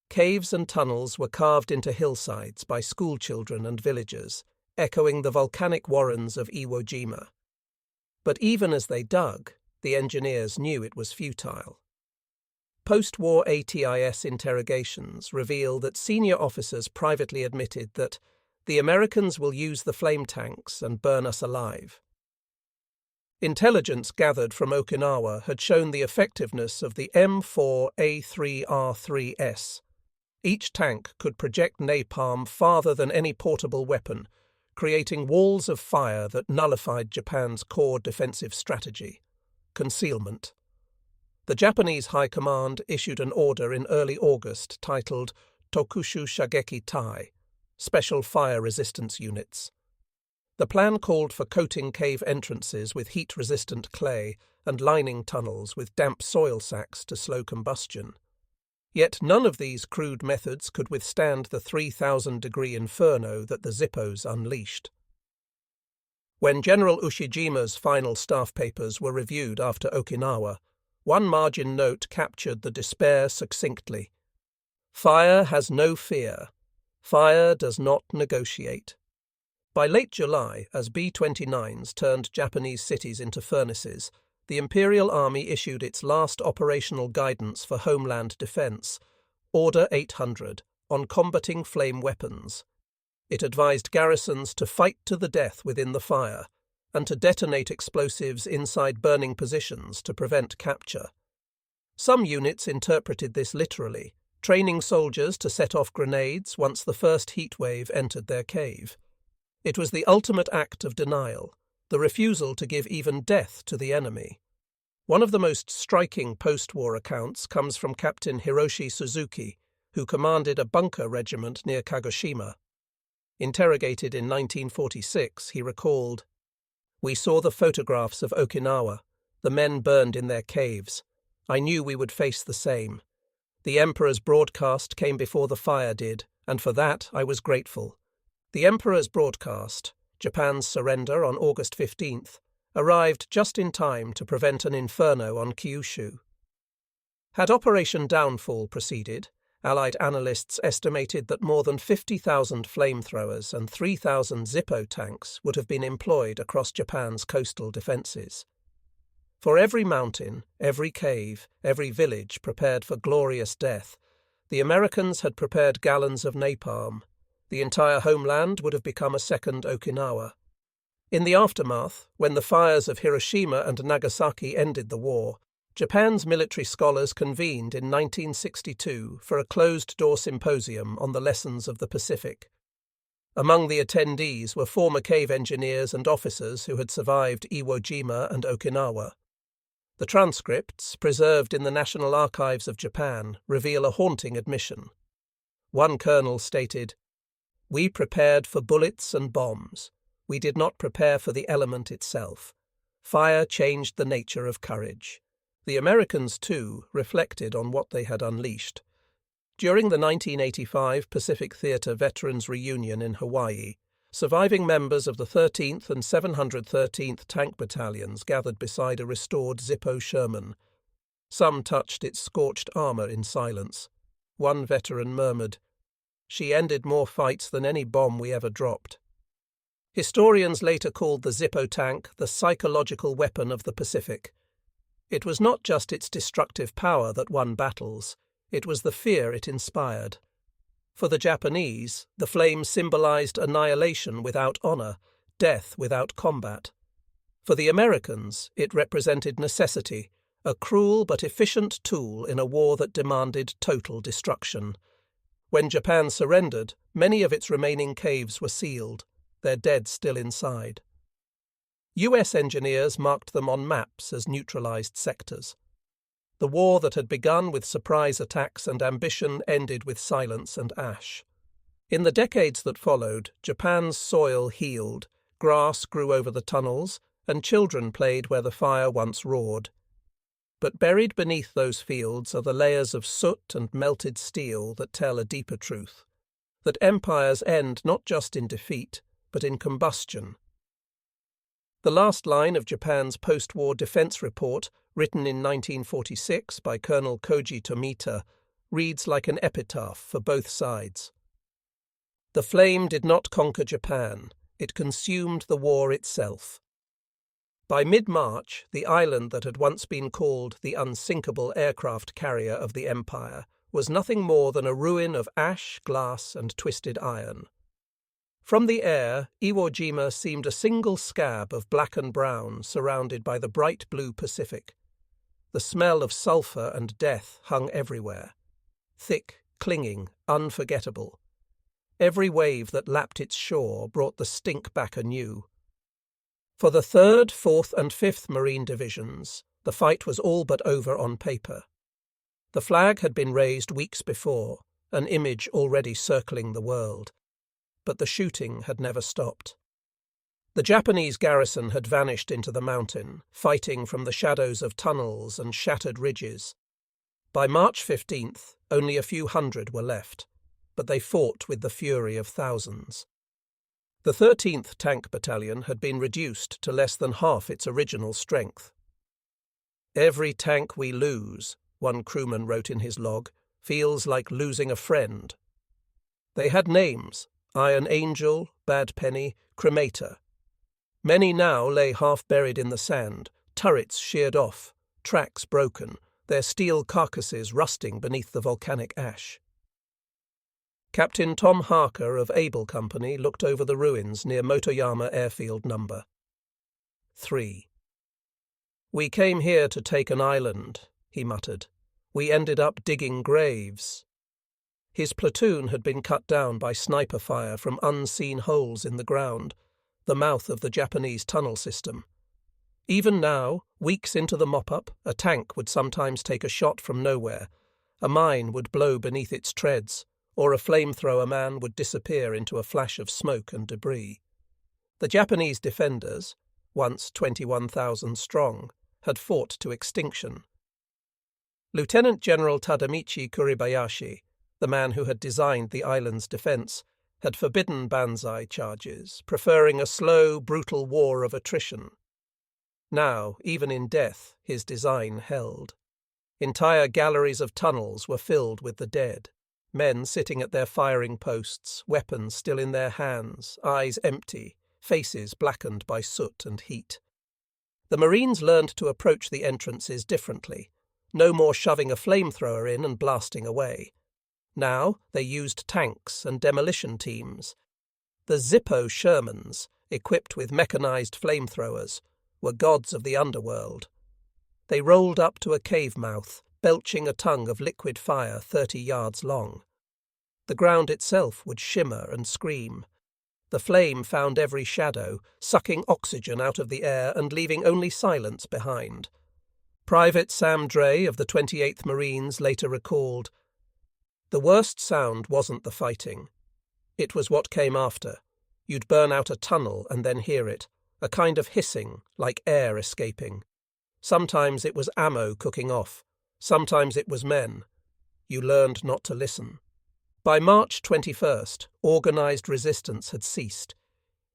Caves and tunnels were carved into hillsides by schoolchildren and villagers, echoing the volcanic warrens of Iwo Jima. But even as they dug, the engineers knew it was futile. Post-war ATIS interrogations reveal that senior officers privately admitted that the Americans will use the flame tanks and burn us alive. Intelligence gathered from Okinawa had shown the effectiveness of the M4A3R3S. Each tank could project napalm farther than any portable weapon, creating walls of fire that nullified Japan's core defensive strategy: concealment. The Japanese High Command issued an order in early August titled Tokushu Shageki Tai, Special Fire Resistance Units. The plan called for coating cave entrances with heat-resistant clay and lining tunnels with damp soil sacks to slow combustion. Yet none of these crude methods could withstand the 3,000-degree inferno that the Zippos unleashed. When General Ushijima's final staff papers were reviewed after Okinawa, one margin note captured the despair succinctly. "Fire has no fear. Fire does not negotiate." By late July, as B-29s turned Japanese cities into furnaces, the Imperial Army issued its last operational guidance for homeland defense, Order 800, on combating flame weapons. It advised garrisons to fight to the death within the fire, and to detonate explosives inside burning positions to prevent capture. Some units interpreted this literally, training soldiers to set off grenades once the first heat wave entered their cave. It was the ultimate act of denial, the refusal to give even death to the enemy. One of the most striking post-war accounts comes from Captain Hiroshi Suzuki, who commanded a bunker regiment near Kagoshima. Interrogated in 1946, he recalled, "We saw the photographs of Okinawa, the men burned in their caves. I knew we would face the same. The Emperor's broadcast came before the fire did, and for that I was grateful. The Emperor's broadcast, Japan's surrender on August 15th, arrived just in time to prevent an inferno on Kyushu." Had Operation Downfall proceeded, Allied analysts estimated that more than 50,000 flamethrowers and 3,000 Zippo tanks would have been employed across Japan's coastal defences. For every mountain, every cave, every village prepared for glorious death, the Americans had prepared gallons of napalm. The entire homeland would have become a second Okinawa. In the aftermath, when the fires of Hiroshima and Nagasaki ended the war, Japan's military scholars convened in 1962 for a closed-door symposium on the lessons of the Pacific. Among the attendees were former cave engineers and officers who had survived Iwo Jima and Okinawa. The transcripts, preserved in the National Archives of Japan, reveal a haunting admission. One colonel stated, "We prepared for bullets and bombs. We did not prepare for the element itself. Fire changed the nature of courage." The Americans, too, reflected on what they had unleashed. During the 1985 Pacific Theater Veterans Reunion in Hawaii, surviving members of the 13th and 713th Tank Battalions gathered beside a restored Zippo Sherman. Some touched its scorched armour in silence. One veteran murmured, "She ended more fights than any bomb we ever dropped." Historians later called the Zippo tank the psychological weapon of the Pacific. It was not just its destructive power that won battles, it was the fear it inspired. For the Japanese, the flame symbolized annihilation without honor, death without combat. For the Americans, it represented necessity, a cruel but efficient tool in a war that demanded total destruction. When Japan surrendered, many of its remaining caves were sealed, their dead still inside. US engineers marked them on maps as neutralized sectors. The war that had begun with surprise attacks and ambition ended with silence and ash. In the decades that followed, Japan's soil healed, grass grew over the tunnels, and children played where the fire once roared. But buried beneath those fields are the layers of soot and melted steel that tell a deeper truth, that empires end not just in defeat, but in combustion. The last line of Japan's post-war defense report, written in 1946 by Colonel Koji Tomita, reads like an epitaph for both sides. "The flame did not conquer Japan, it consumed the war itself." By mid-March, the island that had once been called the unsinkable aircraft carrier of the empire was nothing more than a ruin of ash, glass, and twisted iron. From the air, Iwo Jima seemed a single scab of black and brown surrounded by the bright blue Pacific. The smell of sulphur and death hung everywhere. Thick, clinging, unforgettable. Every wave that lapped its shore brought the stink back anew. For the 3rd, 4th, and 5th Marine Divisions, the fight was all but over on paper. The flag had been raised weeks before, an image already circling the world. But the shooting had never stopped. The Japanese garrison had vanished into the mountain, fighting from the shadows of tunnels and shattered ridges. By March 15th, only a few hundred were left, but they fought with the fury of thousands. The 13th Tank Battalion had been reduced to less than half its original strength. "Every tank we lose," one crewman wrote in his log, "feels like losing a friend." They had names: Iron Angel, Bad Penny, Cremator. Many now lay half-buried in the sand, turrets sheared off, tracks broken, their steel carcasses rusting beneath the volcanic ash. Captain Tom Harker of Able Company looked over the ruins near Motoyama Airfield No. 3. "We came here to take an island," he muttered. "We ended up digging graves." His platoon had been cut down by sniper fire from unseen holes in the ground, the mouth of the Japanese tunnel system. Even now, weeks into the mop-up, a tank would sometimes take a shot from nowhere, a mine would blow beneath its treads, or a flamethrower man would disappear into a flash of smoke and debris. The Japanese defenders, once 21,000 strong, had fought to extinction. Lieutenant General Tadamichi Kuribayashi, the man who had designed the island's defense, had forbidden banzai charges, preferring a slow, brutal war of attrition. Now, even in death, his design held. Entire galleries of tunnels were filled with the dead, men sitting at their firing posts, weapons still in their hands, eyes empty, faces blackened by soot and heat. The Marines learned to approach the entrances differently, no more shoving a flamethrower in and blasting away. Now they used tanks and demolition teams. The Zippo Shermans, equipped with mechanized flamethrowers, were gods of the underworld. They rolled up to a cave mouth, belching a tongue of liquid fire 30 yards long. The ground itself would shimmer and scream. The flame found every shadow, sucking oxygen out of the air and leaving only silence behind. Private Sam Dre of the 28th Marines later recalled, "The worst sound wasn't the fighting. It was what came after. You'd burn out a tunnel and then hear it, a kind of hissing, like air escaping. Sometimes it was ammo cooking off. Sometimes it was men. You learned not to listen." By March 21st, organised resistance had ceased.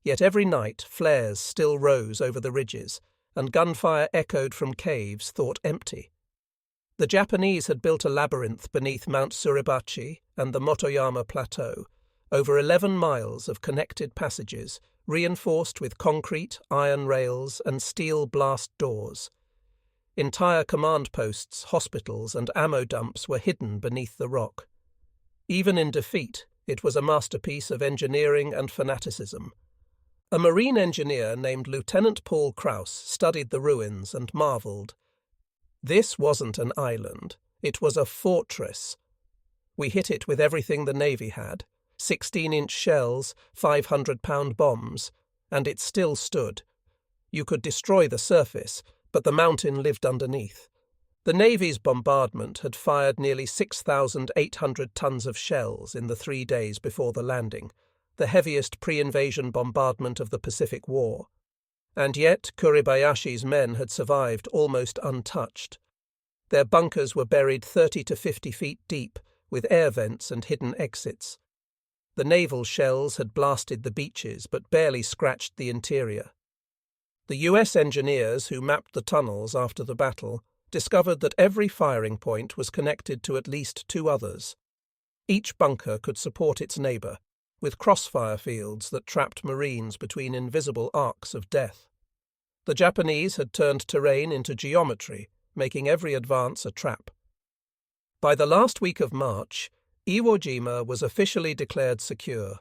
Yet every night flares still rose over the ridges, and gunfire echoed from caves thought empty. The Japanese had built a labyrinth beneath Mount Suribachi and the Motoyama Plateau, over 11 miles of connected passages, reinforced with concrete, iron rails, and steel blast doors. Entire command posts, hospitals, and ammo dumps were hidden beneath the rock. Even in defeat, it was a masterpiece of engineering and fanaticism. A marine engineer named Lieutenant Paul Krauss studied the ruins and marvelled. This wasn't an island, it was a fortress. We hit it with everything the Navy had, 16-inch shells, 500-pound bombs, and it still stood. You could destroy the surface, but the mountain lived underneath. The Navy's bombardment had fired nearly 6,800 tons of shells in the 3 days before the landing, the heaviest pre-invasion bombardment of the Pacific War. And yet Kuribayashi's men had survived almost untouched. Their bunkers were buried 30 to 50 feet deep, with air vents and hidden exits. The naval shells had blasted the beaches but barely scratched the interior. The US engineers who mapped the tunnels after the battle discovered that every firing point was connected to at least 2 others. Each bunker could support its neighbour, with crossfire fields that trapped Marines between invisible arcs of death. The Japanese had turned terrain into geometry, making every advance a trap. By the last week of March, Iwo Jima was officially declared secure.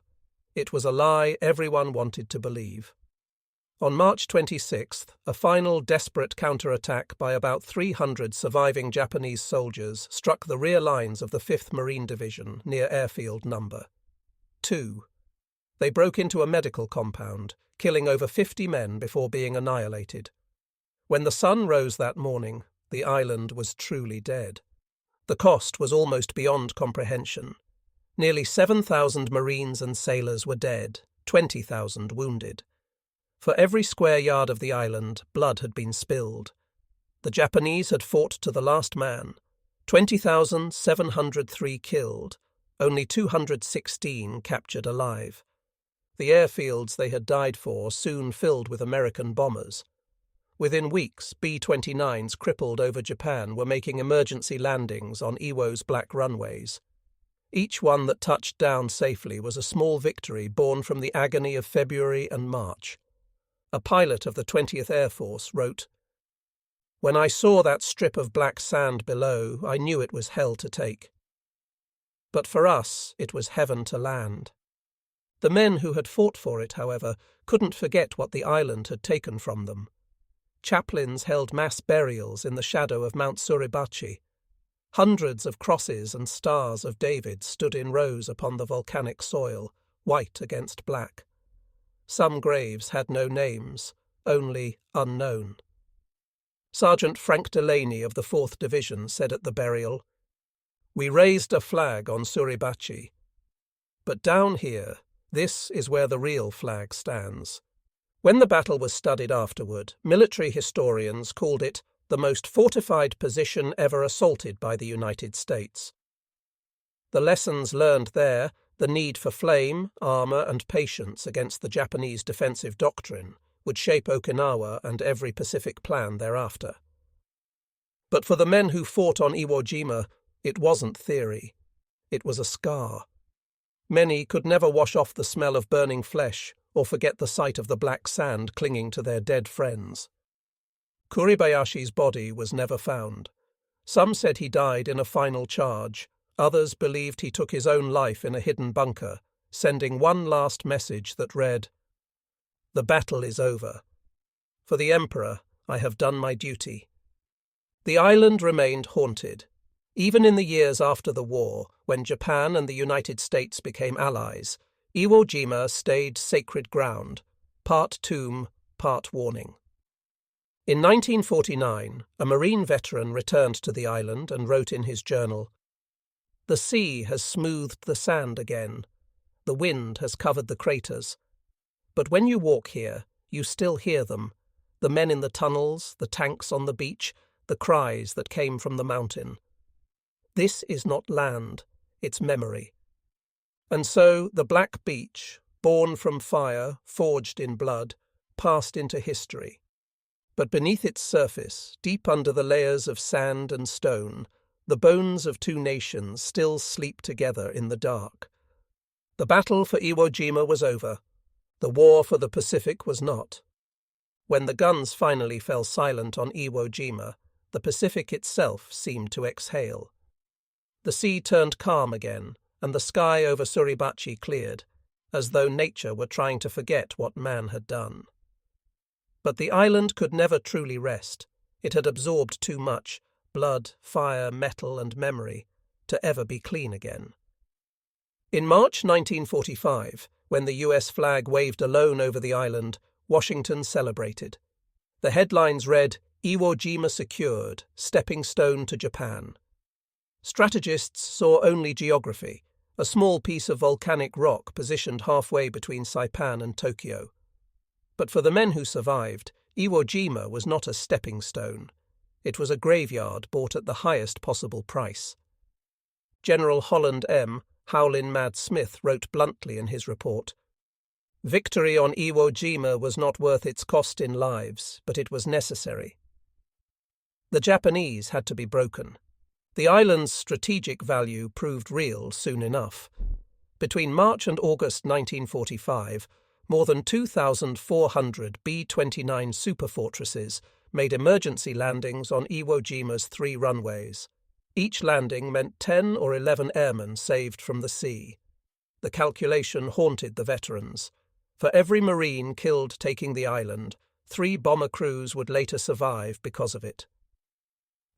It was a lie everyone wanted to believe. On March 26th, a final desperate counterattack by about 300 surviving Japanese soldiers struck the rear lines of the 5th Marine Division near Airfield No. 2. They broke into a medical compound, killing over 50 men before being annihilated. When the sun rose that morning, the island was truly dead. The cost was almost beyond comprehension. Nearly 7,000 Marines and sailors were dead, 20,000 wounded. For every square yard of the island, blood had been spilled. The Japanese had fought to the last man. 20,703 killed, only 216 captured alive. The airfields they had died for soon filled with American bombers. Within weeks, B-29s crippled over Japan were making emergency landings on Iwo's black runways. Each one that touched down safely was a small victory born from the agony of February and March. A pilot of the 20th Air Force wrote, "When I saw that strip of black sand below, I knew it was hell to take. But for us, it was heaven to land." The men who had fought for it, however, couldn't forget what the island had taken from them. Chaplains held mass burials in the shadow of Mount Suribachi. Hundreds of crosses and stars of David stood in rows upon the volcanic soil, white against black. Some graves had no names, only unknown. Sergeant Frank Delaney of the 4th Division said at the burial, "We raised a flag on Suribachi. But down here, this is where the real flag stands." When the battle was studied afterward, military historians called it the most fortified position ever assaulted by the United States. The lessons learned there, the need for flame, armour and patience against the Japanese defensive doctrine, would shape Okinawa and every Pacific plan thereafter. But for the men who fought on Iwo Jima, it wasn't theory. It was a scar. Many could never wash off the smell of burning flesh or forget the sight of the black sand clinging to their dead friends. Kuribayashi's body was never found. Some said he died in a final charge. Others believed he took his own life in a hidden bunker, sending one last message that read, "The battle is over. For the Emperor, I have done my duty. The island remained haunted. Even in the years after the war, when Japan and the United States became allies, Iwo Jima stayed sacred ground, part tomb, part warning. In 1949, a Marine veteran returned to the island and wrote in his journal, "The sea has smoothed the sand again. The wind has covered the craters. But when you walk here, you still hear them, the men in the tunnels, the tanks on the beach, the cries that came from the mountain. This is not land, it's memory." And so the black beach, born from fire, forged in blood, passed into history. But beneath its surface, deep under the layers of sand and stone, the bones of two nations still sleep together in the dark. The battle for Iwo Jima was over. The war for the Pacific was not. When the guns finally fell silent on Iwo Jima, the Pacific itself seemed to exhale. The sea turned calm again, and the sky over Kuribayashi cleared, as though nature were trying to forget what man had done. But the island could never truly rest. It had absorbed too much, blood, fire, metal, and memory, to ever be clean again. In March 1945, when the US flag waved alone over the island, Washington celebrated. The headlines read, "Iwo Jima secured, stepping stone to Japan." Strategists saw only geography, a small piece of volcanic rock positioned halfway between Saipan and Tokyo. But for the men who survived, Iwo Jima was not a stepping stone. It was a graveyard bought at the highest possible price. General Holland M. Howlin' Mad Smith wrote bluntly in his report, "Victory on Iwo Jima was not worth its cost in lives, but it was necessary." The Japanese had to be broken. The island's strategic value proved real soon enough. Between March and August 1945, more than 2,400 B-29 superfortresses made emergency landings on Iwo Jima's 3 runways. Each landing meant 10 or 11 airmen saved from the sea. The calculation haunted the veterans. For every Marine killed taking the island, 3 bomber crews would later survive because of it.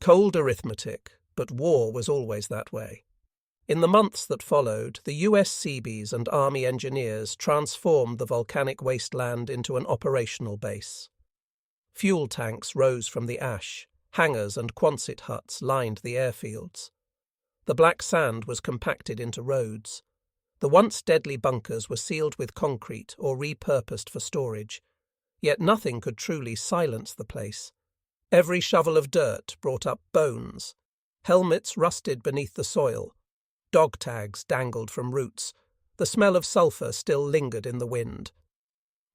Cold arithmetic, but war was always that way. In the months that followed, the US Seabees and Army engineers transformed the volcanic wasteland into an operational base. Fuel tanks rose from the ash. Hangars and Quonset huts lined the airfields. The black sand was compacted into roads. The once deadly bunkers were sealed with concrete or repurposed for storage. Yet nothing could truly silence the place. Every shovel of dirt brought up bones. Helmets rusted beneath the soil. Dog tags dangled from roots. The smell of sulphur still lingered in the wind.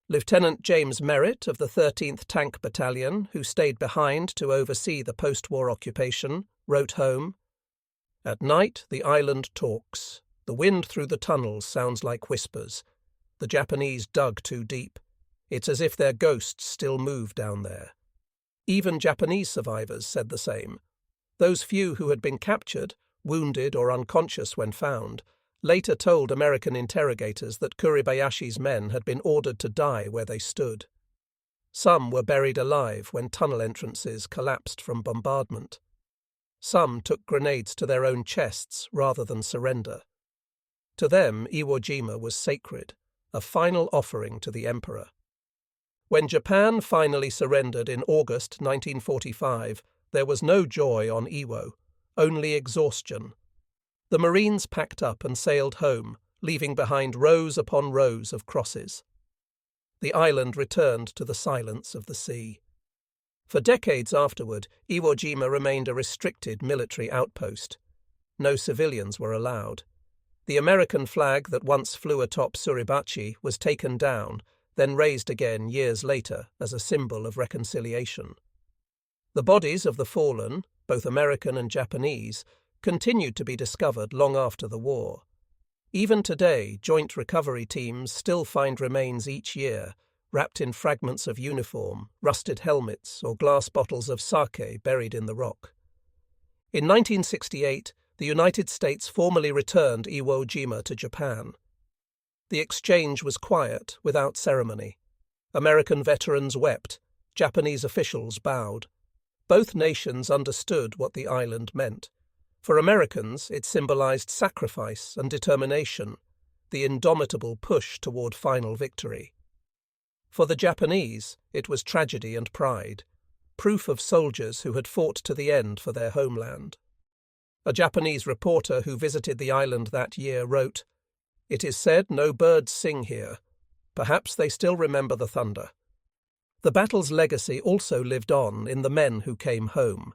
Lieutenant James Merritt of the 13th Tank Battalion, who stayed behind to oversee the post-war occupation, wrote home, "At night the island talks. The wind through the tunnels sounds like whispers. The Japanese dug too deep. It's as if their ghosts still move down there." Even Japanese survivors said the same. Those few who had been captured, wounded or unconscious when found, later told American interrogators that Kuribayashi's men had been ordered to die where they stood. Some were buried alive when tunnel entrances collapsed from bombardment. Some took grenades to their own chests rather than surrender. To them, Iwo Jima was sacred, a final offering to the emperor. When Japan finally surrendered in August 1945, there was no joy on Iwo, only exhaustion. The Marines packed up and sailed home, leaving behind rows upon rows of crosses. The island returned to the silence of the sea. For decades afterward, Iwo Jima remained a restricted military outpost. No civilians were allowed. The American flag that once flew atop Kuribayashi was taken down, then raised again years later as a symbol of reconciliation. The bodies of the fallen, both American and Japanese, continued to be discovered long after the war. Even today, joint recovery teams still find remains each year, wrapped in fragments of uniform, rusted helmets, or glass bottles of sake buried in the rock. In 1968, the United States formally returned Iwo Jima to Japan. The exchange was quiet, without ceremony. American veterans wept. Japanese officials bowed. Both nations understood what the island meant. For Americans, it symbolized sacrifice and determination, the indomitable push toward final victory. For the Japanese, it was tragedy and pride, proof of soldiers who had fought to the end for their homeland. A Japanese reporter who visited the island that year wrote, "It is said no birds sing here. Perhaps they still remember the thunder." The battle's legacy also lived on in the men who came home.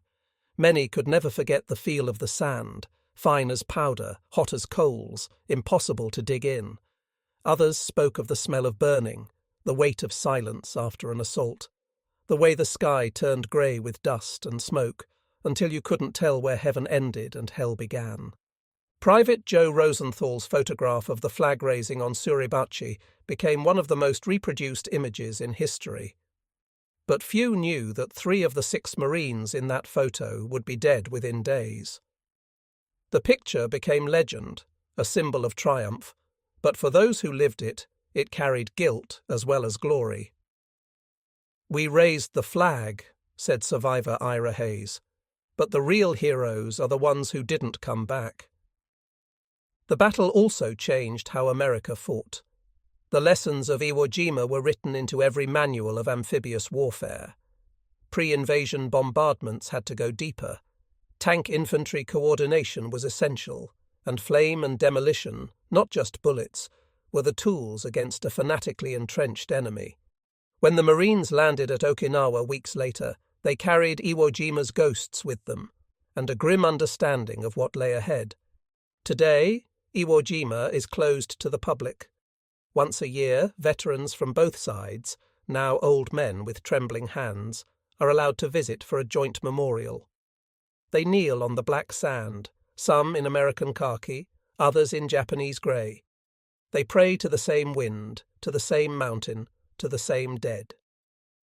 Many could never forget the feel of the sand, fine as powder, hot as coals, impossible to dig in. Others spoke of the smell of burning, the weight of silence after an assault, the way the sky turned grey with dust and smoke, until you couldn't tell where heaven ended and hell began. Private Joe Rosenthal's photograph of the flag raising on Kuribayashi became one of the most reproduced images in history. But few knew that 3 of the 6 Marines in that photo would be dead within days. The picture became legend, a symbol of triumph, but for those who lived it, it carried guilt as well as glory. "We raised the flag," said survivor Ira Hayes, "but the real heroes are the ones who didn't come back." The battle also changed how America fought. The lessons of Iwo Jima were written into every manual of amphibious warfare. Pre-invasion bombardments had to go deeper. Tank infantry coordination was essential, and flame and demolition, not just bullets, were the tools against a fanatically entrenched enemy. When the Marines landed at Okinawa weeks later, they carried Iwo Jima's ghosts with them, and a grim understanding of what lay ahead. Today, Iwo Jima is closed to the public. Once a year, veterans from both sides, now old men with trembling hands, are allowed to visit for a joint memorial. They kneel on the black sand, some in American khaki, others in Japanese grey. They pray to the same wind, to the same mountain, to the same dead.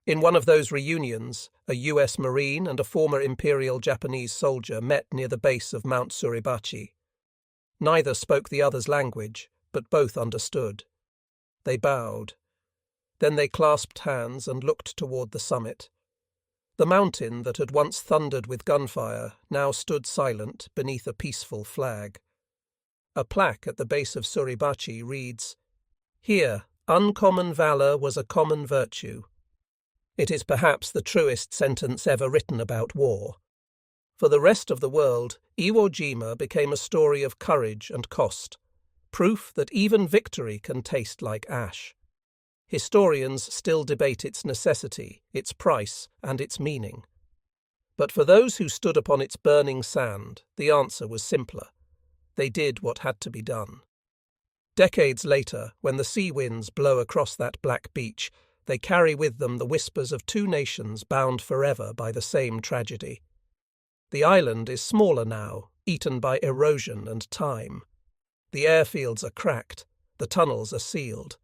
In one of those reunions, a US Marine and a former Imperial Japanese soldier met near the base of Mount Kuribayashi. Neither spoke the other's language, but both understood. They bowed. Then they clasped hands and looked toward the summit. The mountain that had once thundered with gunfire now stood silent beneath a peaceful flag. A plaque at the base of Kuribayashi reads, "Here, uncommon valour was a common virtue." It is perhaps the truest sentence ever written about war. For the rest of the world, Iwo Jima became a story of courage and cost, proof that even victory can taste like ash. Historians still debate its necessity, its price, and its meaning. But for those who stood upon its burning sand, the answer was simpler. They did what had to be done. Decades later, when the sea winds blow across that black beach, they carry with them the whispers of 2 nations bound forever by the same tragedy. The island is smaller now, eaten by erosion and time. The airfields are cracked, the tunnels are sealed.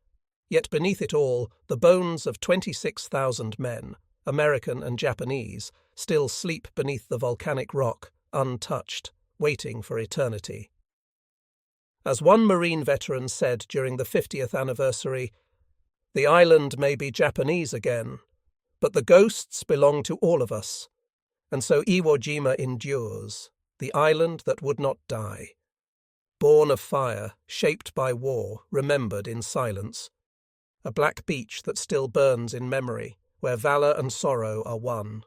Yet beneath it all, the bones of 26,000 men, American and Japanese, still sleep beneath the volcanic rock, untouched, waiting for eternity. As one Marine veteran said during the 50th anniversary, "The island may be Japanese again, but the ghosts belong to all of us. And so Iwo Jima endures, the island that would not die. Born of fire, shaped by war, remembered in silence. A black beach that still burns in memory, where valour and sorrow are one."